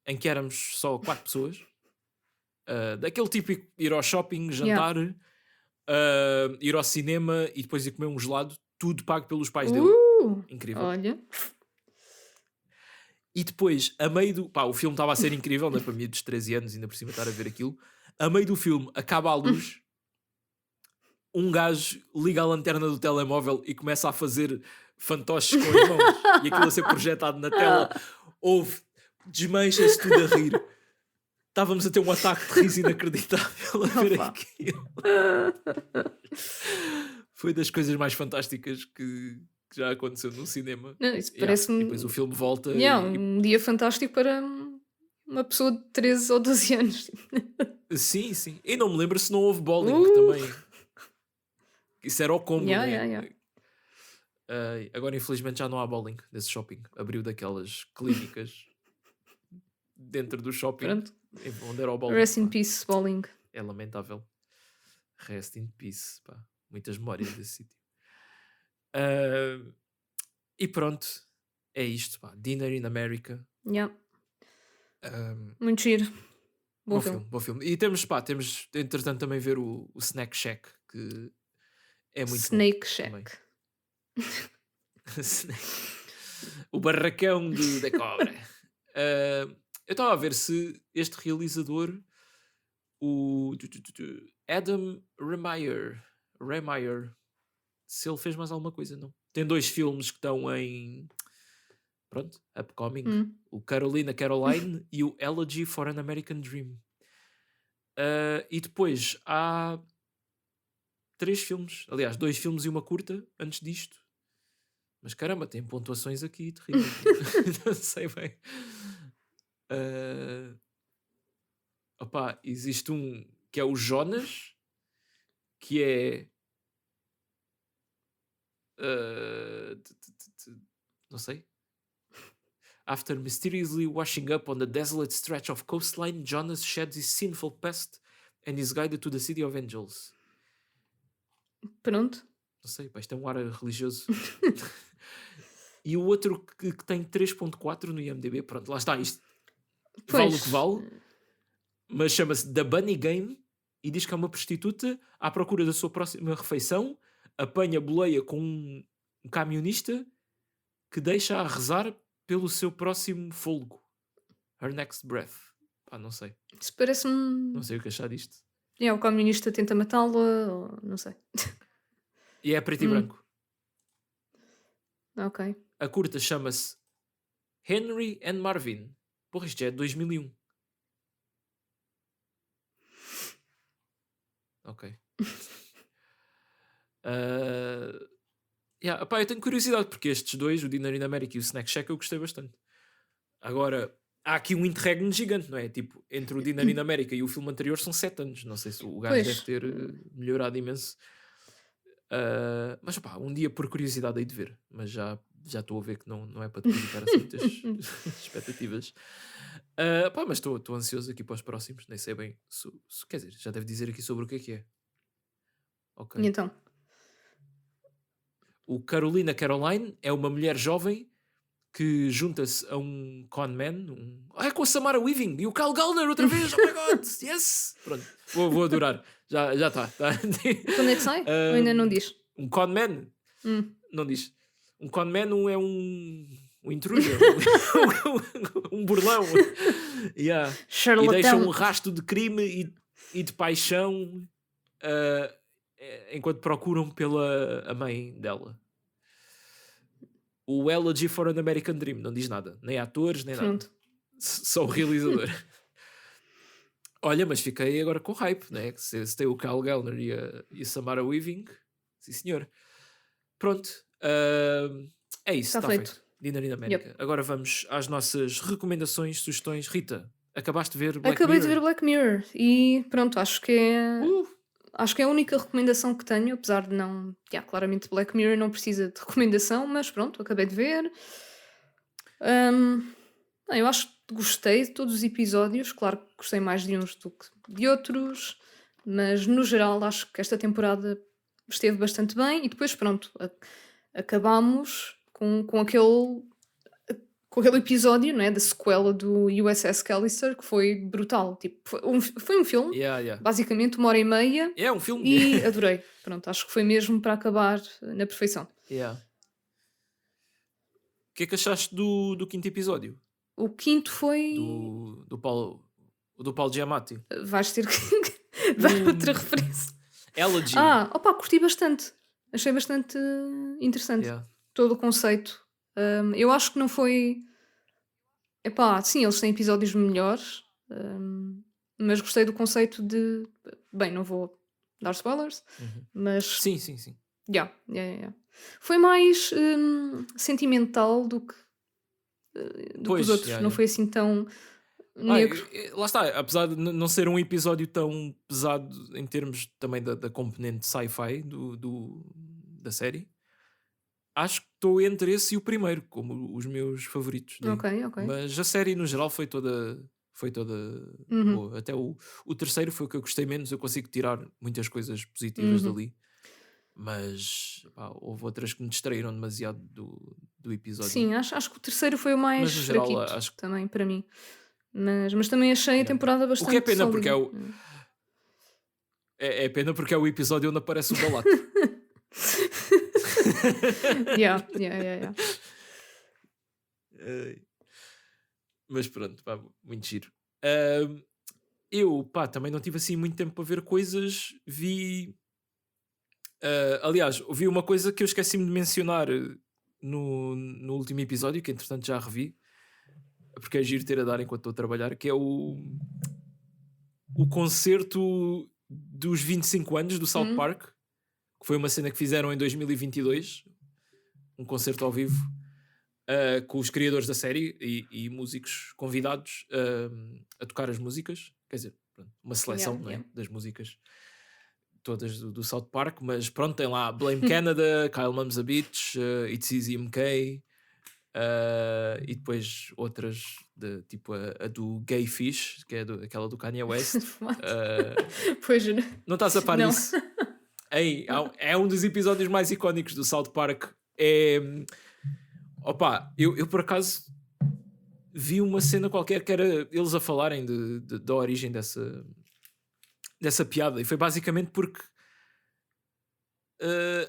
em que éramos só 4 pessoas. Daquele típico ir ao shopping, Yeah. jantar, ir ao cinema e depois ir comer um gelado, tudo pago pelos pais dele. Incrível. Olha. E depois, a meio do. Pá, o filme estava a ser incrível, né? Para mim, dos 13 anos, ainda por cima estar a ver aquilo. A meio do filme, acaba a luz, um gajo liga a lanterna do telemóvel e começa a fazer fantoches com as mãos. E aquilo a ser projetado na tela. Houve, desmancha-se tudo a rir. Estávamos a ter um ataque de riso inacreditável a ver Opa. aquilo. Foi das coisas mais fantásticas que já aconteceu no cinema. Não, isso E parece-me depois o filme volta um dia fantástico para uma pessoa de 13 ou 12 anos. Sim. E não me lembro se não houve bowling também. Isso era o combo, né? Yeah. Agora, infelizmente, já não há bowling nesse shopping. Abriu daquelas clínicas dentro do shopping Pronto. onde era o bowling. Rest in Pá. peace, bowling. É lamentável. Rest in peace. Pá. Muitas memórias desse sítio. E pronto. É isto. Pá. Dinner in America. Yeah. Um, Muito giro. Bom bom filme. Bom filme. E temos entretanto também ver o Snack Shack, que é muito Snake bom Shack. também. O barracão da cobra. Eu estava a ver se este realizador, o Adam Remeyer, se ele fez mais alguma coisa, não. Tem 2 filmes que estão em upcoming. O Carolina Caroline e o Elegy for an American Dream. E depois há 3 filmes, aliás 2 filmes e uma curta antes disto. Mas caramba, tem pontuações aqui terríveis. Não sei bem. Existe um que é o Jonas, que é não sei. After mysteriously washing up on the desolate stretch of coastline, Jonas sheds his sinful past and is guided to the city of angels. Pronto. Não sei, pá, isto é um ar religioso. E o outro que tem 3.4 no IMDb, pronto, lá está, isto vale o que Pois. vale, mas chama-se The Bunny Game e diz que é uma prostituta à procura da sua próxima refeição, apanha boleia com um camionista que deixa a rezar pelo seu próximo fôlego. Her next breath. Pá, não sei. Isso parece-me. Não sei o que achar disto. O comunista tenta matá-la, ou não sei. E é preto e branco. Ok. A curta chama-se Henry and Marvin. Porra, isto já é de 2001. Ok. Pá, eu tenho curiosidade porque estes dois, o Dinner in America e o Snack Shack, eu gostei bastante. Agora, há aqui um interregno gigante, não é? Tipo, entre o Dinner in America e o filme anterior são 7 anos. Não sei se o gajo Pois. deve ter melhorado imenso. Mas pá, um dia por curiosidade hei de ver. Mas já estou a ver que não é para depositar assim muitas expectativas. Pá, mas estou ansioso aqui para os próximos. Nem sei bem. Quer dizer, já deve dizer aqui sobre o que é. Ok. E então? O Carolina Caroline é uma mulher jovem que junta-se a um conman. Com a Samara Weaving e o Kyle Gallner outra vez. Oh my god, yes! Pronto, vou adorar. Já está. Quando é que sai? Ou ainda não diz? Um conman? Não diz. Um conman é um intruder. um burlão. Yeah. E deixa um rastro de crime e de paixão enquanto procuram pela a mãe dela. O Elegy for an American Dream não diz nada, nem atores, nem nada. Só o realizador. Olha, mas fiquei agora com hype, né? Se tem o Kyle Gallner e a Samara Weaving, sim senhor. Pronto, é isso, está feito. Dinner in America. Yep. Agora vamos às nossas recomendações, sugestões. Rita, acabaste de ver Black Mirror? Acabei de ver Black Mirror e pronto, acho que é a única recomendação que tenho, apesar de não... claramente Black Mirror não precisa de recomendação, mas pronto, acabei de ver. Eu acho que gostei de todos os episódios, claro que gostei mais de uns do que de outros, mas no geral acho que esta temporada esteve bastante bem e depois pronto, acabámos com aquele episódio, não é, da sequela do USS Callister, que foi brutal. Tipo, foi um filme, basicamente 1h30. É um filme. E adorei. Pronto, acho que foi mesmo para acabar na perfeição. O que é que achaste do 5º episódio? O 5º foi... Do Paul Giamatti. Vais ter que dar outra referência. Elegy. Curti bastante. Achei bastante interessante. Todo o conceito. Eu acho que não foi... sim, eles têm episódios melhores, mas gostei do conceito de... Bem, não vou dar spoilers, mas... Sim. Foi mais sentimental do que os outros. Não foi assim tão negro. Lá está, apesar de não ser um episódio tão pesado em termos também da componente sci-fi da série, acho que estou entre esse e o primeiro como os meus favoritos. Ok. Mas a série no geral foi toda boa. Até o terceiro foi o que eu gostei menos. Eu consigo tirar muitas coisas positivas dali, mas houve outras que me distraíram demasiado do episódio. Sim, acho que o terceiro foi o mais fraquito, acho que... também para mim, mas também achei a temporada bastante o que é pena sólida. Porque é pena porque é o episódio onde aparece o Balato. Yeah. Mas pronto, muito giro. Eu também não tive assim muito tempo para ver coisas. Vi aliás, ouvi uma coisa que eu esqueci-me de mencionar no último episódio, que entretanto já revi, porque é giro ter a dar enquanto estou a trabalhar, que é o concerto dos 25 anos do South Park, que foi uma cena que fizeram em 2022, um concerto ao vivo, com os criadores da série e músicos convidados a tocar as músicas, quer dizer, uma seleção das músicas todas do South Park, mas pronto, tem lá Blame Canada, Kyle Mums a Bitch, It's Easy MK, E depois outras, tipo a do Gay Fish, que é aquela do Kanye West. Pois Não estás a par não. disso? Ei, Não. é um dos episódios mais icónicos do South Park. Opa, eu por acaso vi uma cena qualquer que era eles a falarem da origem dessa piada. E foi basicamente porque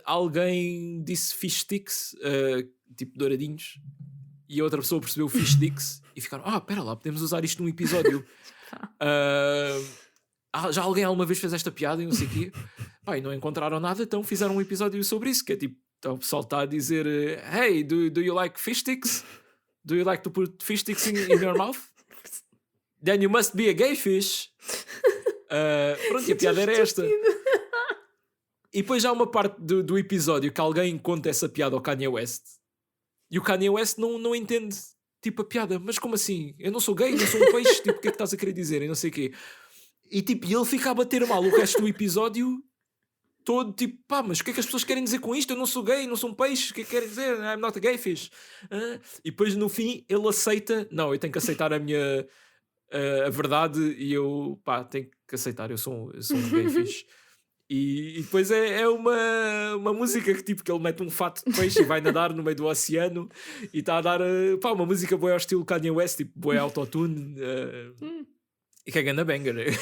alguém disse fish sticks, tipo douradinhos, e a outra pessoa percebeu fish sticks e ficaram, pera lá, podemos usar isto num episódio. Já alguém alguma vez fez esta piada e não sei o quê. Pá, e não encontraram nada, então fizeram um episódio sobre isso, que é tipo, o pessoal está a dizer, hey, do you like fish sticks? Do you like to put fish sticks in your mouth? Then you must be a gay fish. Pronto, e a piada era esta. E depois já há uma parte do episódio que alguém conta essa piada ao Kanye West. E o Kanye West não entende, tipo, a piada. Mas como assim? Eu não sou gay, não sou um peixe. Tipo, o que é que estás a querer dizer? E não sei o quê. E tipo, ele fica a bater mal o resto do episódio todo, tipo, mas o que é que as pessoas querem dizer com isto? Eu não sou gay, não sou um peixe. O que é que querem dizer? I'm not a gay fish. E depois no fim ele aceita. Não, eu tenho que aceitar a minha... a verdade e eu, tenho que aceitar. Eu sou um gay fish. E depois é uma música que tipo que ele mete um fato de peixe e vai nadar no meio do oceano e está a dar uma música boa ao estilo Kanye West, tipo boa autotune, e que é ganda banger.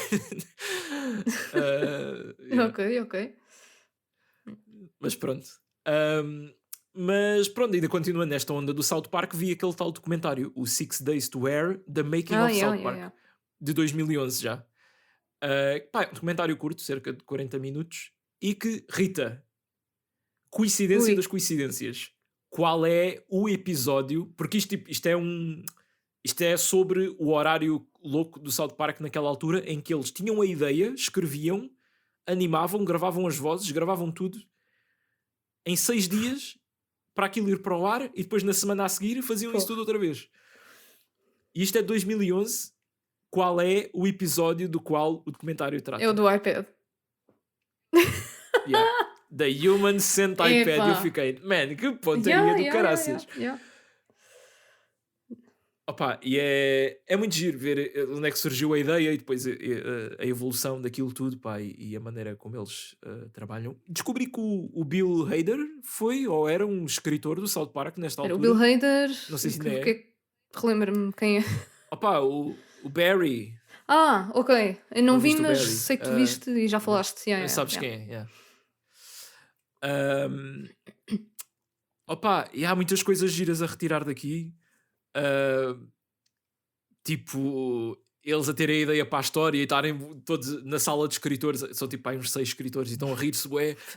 Ok. Mas pronto. Mas pronto, ainda continua nesta onda do South Park, vi aquele tal documentário, o 6 Days to Air, The Making of South Park, de 2011 já. Um documentário curto, cerca de 40 minutos, e que, Rita, coincidência das coincidências, qual é o episódio, porque isto é sobre o horário louco do South Park naquela altura, em que eles tinham a ideia, escreviam, animavam, gravavam as vozes, gravavam tudo, em 6 dias, para aquilo ir para o ar, e depois na semana a seguir faziam isso tudo outra vez. E isto é de 2011. Qual é o episódio do qual o documentário trata? É o do iPad. The Human Sent iPad. Eu fiquei, man, que pontaria do caraças. Opa, e é muito giro ver onde é que surgiu a ideia e depois a evolução daquilo tudo, e a maneira como eles trabalham. Descobri que o Bill Hader foi ou era um escritor do South Park nesta altura. Era o Bill Hader. Não sei se ainda é. Relembra-me quem é. Opa, o Barry. Ok. Eu não vi, mas Barry. sei que tu viste e já falaste. Sabes quem é, Opa, e há muitas coisas giras a retirar daqui. Tipo, eles a terem a ideia para a história e estarem todos na sala de escritores, são tipo uns 6 escritores e estão a rir-se,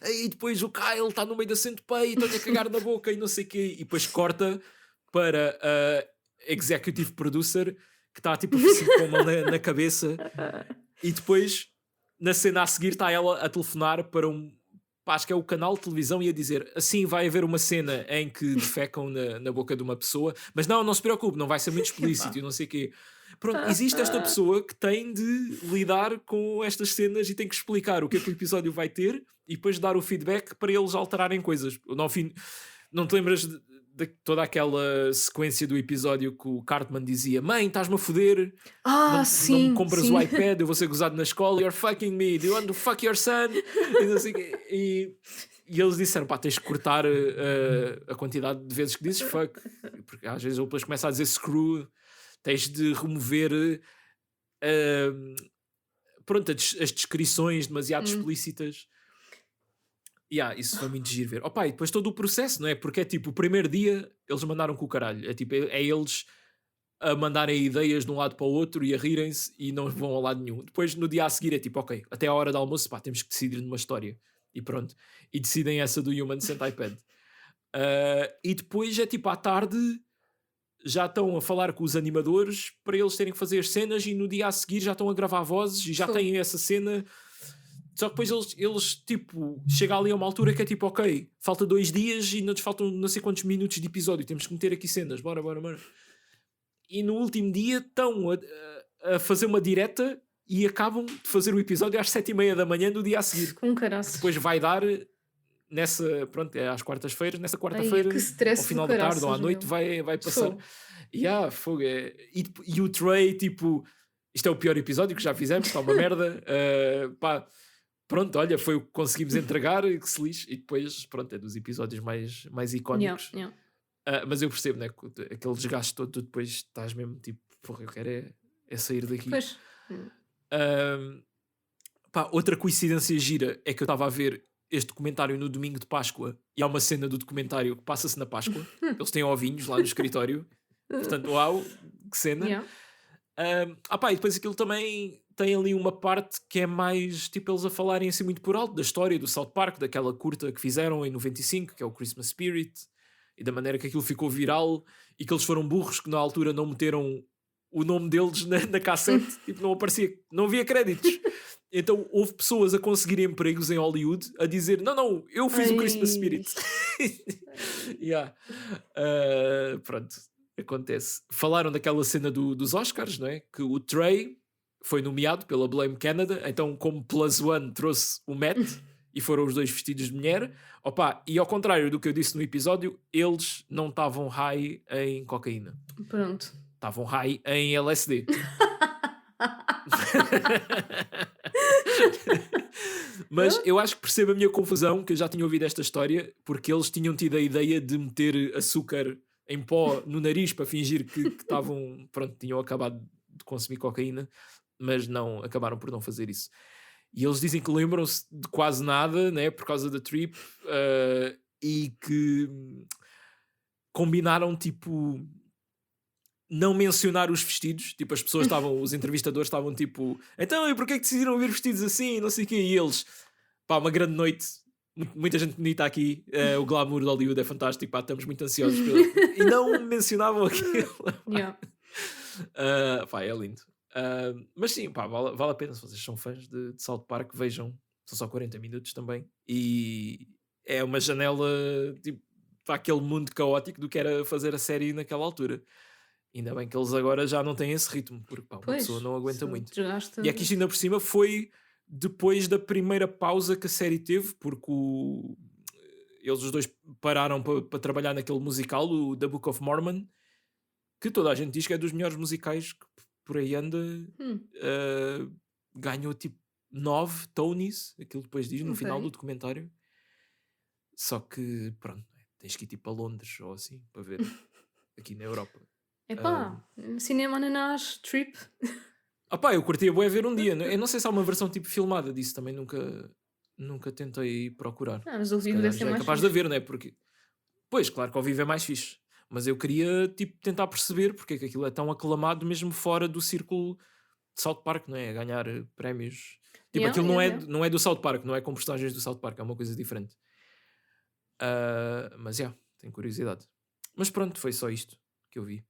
e depois o Kyle está no meio da centopeia e estão a cagar na boca e não sei o quê, e depois corta para a executive producer que está tipo com a mão na cabeça, e depois na cena a seguir está ela a telefonar para acho que é o canal de televisão, e a dizer assim vai haver uma cena em que defecam na boca de uma pessoa, mas não se preocupe, não vai ser muito explícito e não sei o quê. Pronto, existe esta pessoa que tem de lidar com estas cenas e tem que explicar o que é que o episódio vai ter e depois dar o feedback para eles alterarem coisas. No fim, não te lembras de toda aquela sequência do episódio que o Cartman dizia: mãe, estás-me a foder, sim, não me compras o iPad, eu vou ser gozado na escola, you're fucking me, do you want to fuck your son? E eles disseram: tens de cortar a quantidade de vezes que dizes fuck, porque às vezes ele depois começa a dizer screw, tens de remover as descrições demasiado explícitas. Isso foi muito giro ver. E depois todo o processo, não é? Porque é tipo, o primeiro dia eles mandaram com o caralho. É tipo, é eles a mandarem ideias de um lado para o outro e a rirem-se e não vão a lado nenhum. Depois no dia a seguir é tipo, ok, até a hora do almoço, temos que decidir numa história. E pronto. E decidem essa do Human Sent iPad. E depois é tipo, à tarde já estão a falar com os animadores para eles terem que fazer as cenas, e no dia a seguir já estão a gravar vozes e já têm essa cena. Só que depois eles tipo, chega ali a uma altura que é tipo, ok, falta 2 dias e não nos faltam não sei quantos minutos de episódio, temos que meter aqui cenas, bora. E no último dia estão a fazer uma direta e acabam de fazer o episódio às 7:30 da manhã do dia a seguir. Com caraças. Depois vai dar pronto, é às quartas-feiras, nessa Ai, que quarta-feira, ao stress do final da tarde ou à caraças, noite, meu. vai passar. Fogo. Fogo, e o Trey, tipo, isto é o pior episódio que já fizemos, está uma merda. Pá, pronto, olha, foi o que conseguimos entregar, que se lixe. E depois, pronto, é dos episódios mais Yeah, icónicos. yeah. Mas eu percebo, né? Aquele desgaste todo, tu depois estás mesmo tipo, porra, eu quero é sair daqui. Pois. Hum. Pá, outra coincidência gira é que eu estava a ver este documentário no domingo de Páscoa e há uma cena do documentário que passa-se na Páscoa. Eles têm ovinhos lá no escritório. Portanto, uau, que cena. Yeah. Pá, e depois aquilo também tem ali uma parte que é mais tipo eles a falarem assim muito por alto da história do South Park, daquela curta que fizeram em 95, que é o Christmas Spirit, e da maneira que aquilo ficou viral e que eles foram burros que na altura não meteram o nome deles na cassete, tipo, não aparecia, não havia créditos. Então houve pessoas a conseguir empregos em Hollywood a dizer: não, eu fiz o Christmas Ai. Spirit. Yeah. Pronto, acontece. Falaram daquela cena dos Oscars, não é? Que o Trey foi nomeado pela Blame Canada, então como Plus One trouxe o Matt e foram os dois vestidos de mulher. Opa, e ao contrário do que eu disse no episódio, eles não estavam high em cocaína. Pronto. Estavam high em LSD. Mas eu acho que percebo a minha confusão, que eu já tinha ouvido esta história, porque eles tinham tido a ideia de meter açúcar em pó no nariz para fingir que estavam, pronto, tinham acabado de consumir cocaína, mas não, acabaram por não fazer isso. E eles dizem que lembram-se de quase nada, né, por causa da trip, e que combinaram, tipo, não mencionar os vestidos. Tipo, as pessoas estavam, os entrevistadores estavam tipo, então, e porquê é que decidiram vir vestidos assim, não sei o quê, e eles, pá, uma grande noite, muita gente bonita aqui, o glamour de Hollywood é fantástico, pá, estamos muito ansiosos e não mencionavam aquilo. Yeah. Pá, é lindo. Mas sim, pá, vale a pena. Se vocês são fãs de South Park, vejam. São só 40 minutos também. E é uma janela, tipo, para aquele mundo caótico do que era fazer a série naquela altura. Ainda bem que eles agora já não têm esse ritmo, porque pá, uma Pois, pessoa não aguenta isso muito. desgasta. E aqui isto ainda por cima foi depois da primeira pausa que a série teve, porque eles os dois pararam para trabalhar naquele musical, o The Book of Mormon, que toda a gente diz que é dos melhores musicais que por aí anda. Ganhou tipo 9 Tonys, aquilo depois diz no final do Ok. documentário. Só que, pronto, tens que ir tipo a Londres ou assim para ver aqui na Europa. Epá, cinema ananás, trip. Eu curtia bué ver um dia. Eu não sei se há uma versão tipo filmada disso, também nunca tentei procurar. Mas o Se vivo calhar deve ser já é mais capaz de fixe. haver, não é? Porque, pois, claro que ao vivo é mais fixe. Mas eu queria tipo tentar perceber porque é que aquilo é tão aclamado mesmo fora do círculo de South Park, não é? A ganhar prémios. Tipo, Yeah, aquilo yeah. não é do South Park, não é com personagens do South Park, é uma coisa diferente. Mas tenho curiosidade. Mas pronto, foi só isto que eu vi.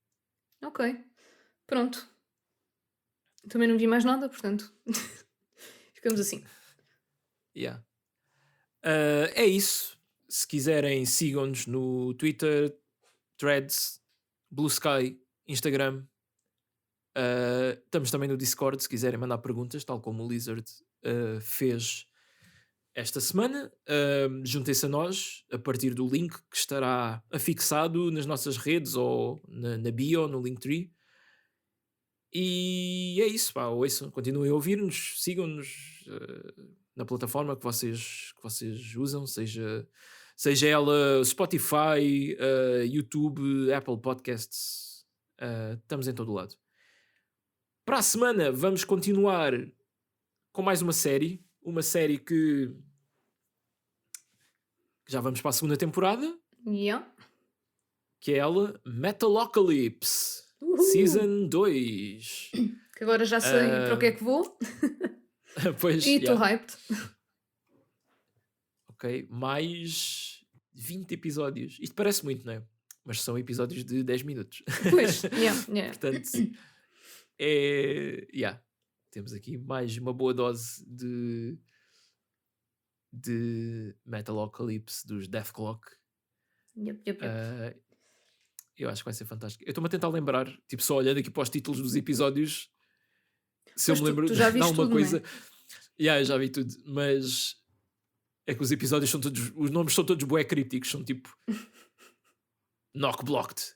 Ok, pronto. Também não vi mais nada, portanto. Ficamos assim. Yeah. É isso. Se quiserem, sigam-nos no Twitter, Threads, Blue Sky, Instagram. Estamos também no Discord, se quiserem mandar perguntas, tal como o Lizard fez esta semana. Juntem-se a nós a partir do link que estará afixado nas nossas redes ou na bio, no Linktree. E é isso, pá, ouçam, continuem a ouvir-nos, sigam-nos na plataforma que vocês usam, seja ela Spotify, YouTube, Apple Podcasts, estamos em todo o lado. Para a semana vamos continuar com mais uma série que já vamos para a segunda temporada, Yeah. que é ela, Metalocalypse, Uhul. Season 2. Que agora já sei para o que é que vou. Pois, E estou yeah. hyped. Ok, mais 20 episódios. Isto parece muito, não é? Mas são episódios de 10 minutos. Pois, yeah. Portanto, temos aqui mais uma boa dose de Metalocalypse dos Deathclock. Yep. Eu acho que vai ser fantástico. Eu estou-me a tentar lembrar, tipo, só olhando aqui para os títulos dos episódios, se Pois eu me lembro tu já de viste alguma tudo, coisa. não é? Eu já vi tudo, mas É que os episódios são todos. Os nomes são todos bué crípticos. São tipo. Knock Blocked,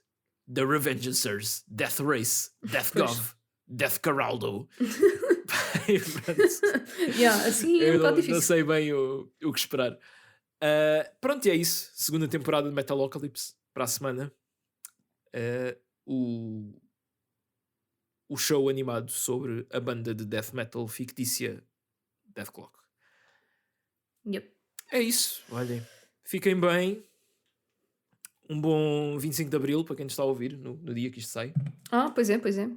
The Revengers, Death Race, Death Pois. Gov, Death Caraldo. E pronto. Yeah, assim é um Eu bocado não difícil. sei bem o que esperar. Pronto, e é isso. Segunda temporada de Metalocalypse para a semana. O show animado sobre a banda de death metal fictícia Deathclock. Yep. É isso. Olhem, fiquem bem. Um bom 25 de Abril para quem nos está a ouvir no dia que isto sai. Pois é, pois é.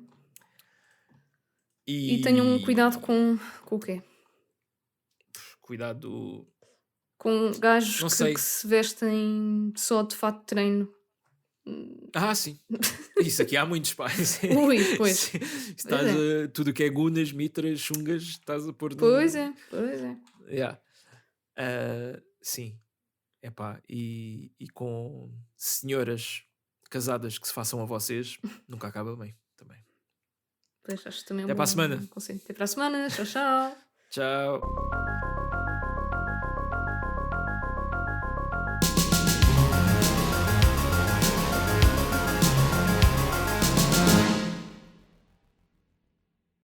E E tenham cuidado com o quê? Cuidado. Com gajos Não sei. que se vestem só de fato de treino. Sim. Isso aqui há muitos pais. Ui, pois. Estás tudo que é gunas, mitras, chungas, estás a pôr. Pois é, pois é. Yeah. Sim. Epá, e com senhoras casadas que se façam a vocês, nunca acaba bem também. Pois acho que também é Até para a semana. conselho. Até para a semana. Tchau, tchau. Tchau.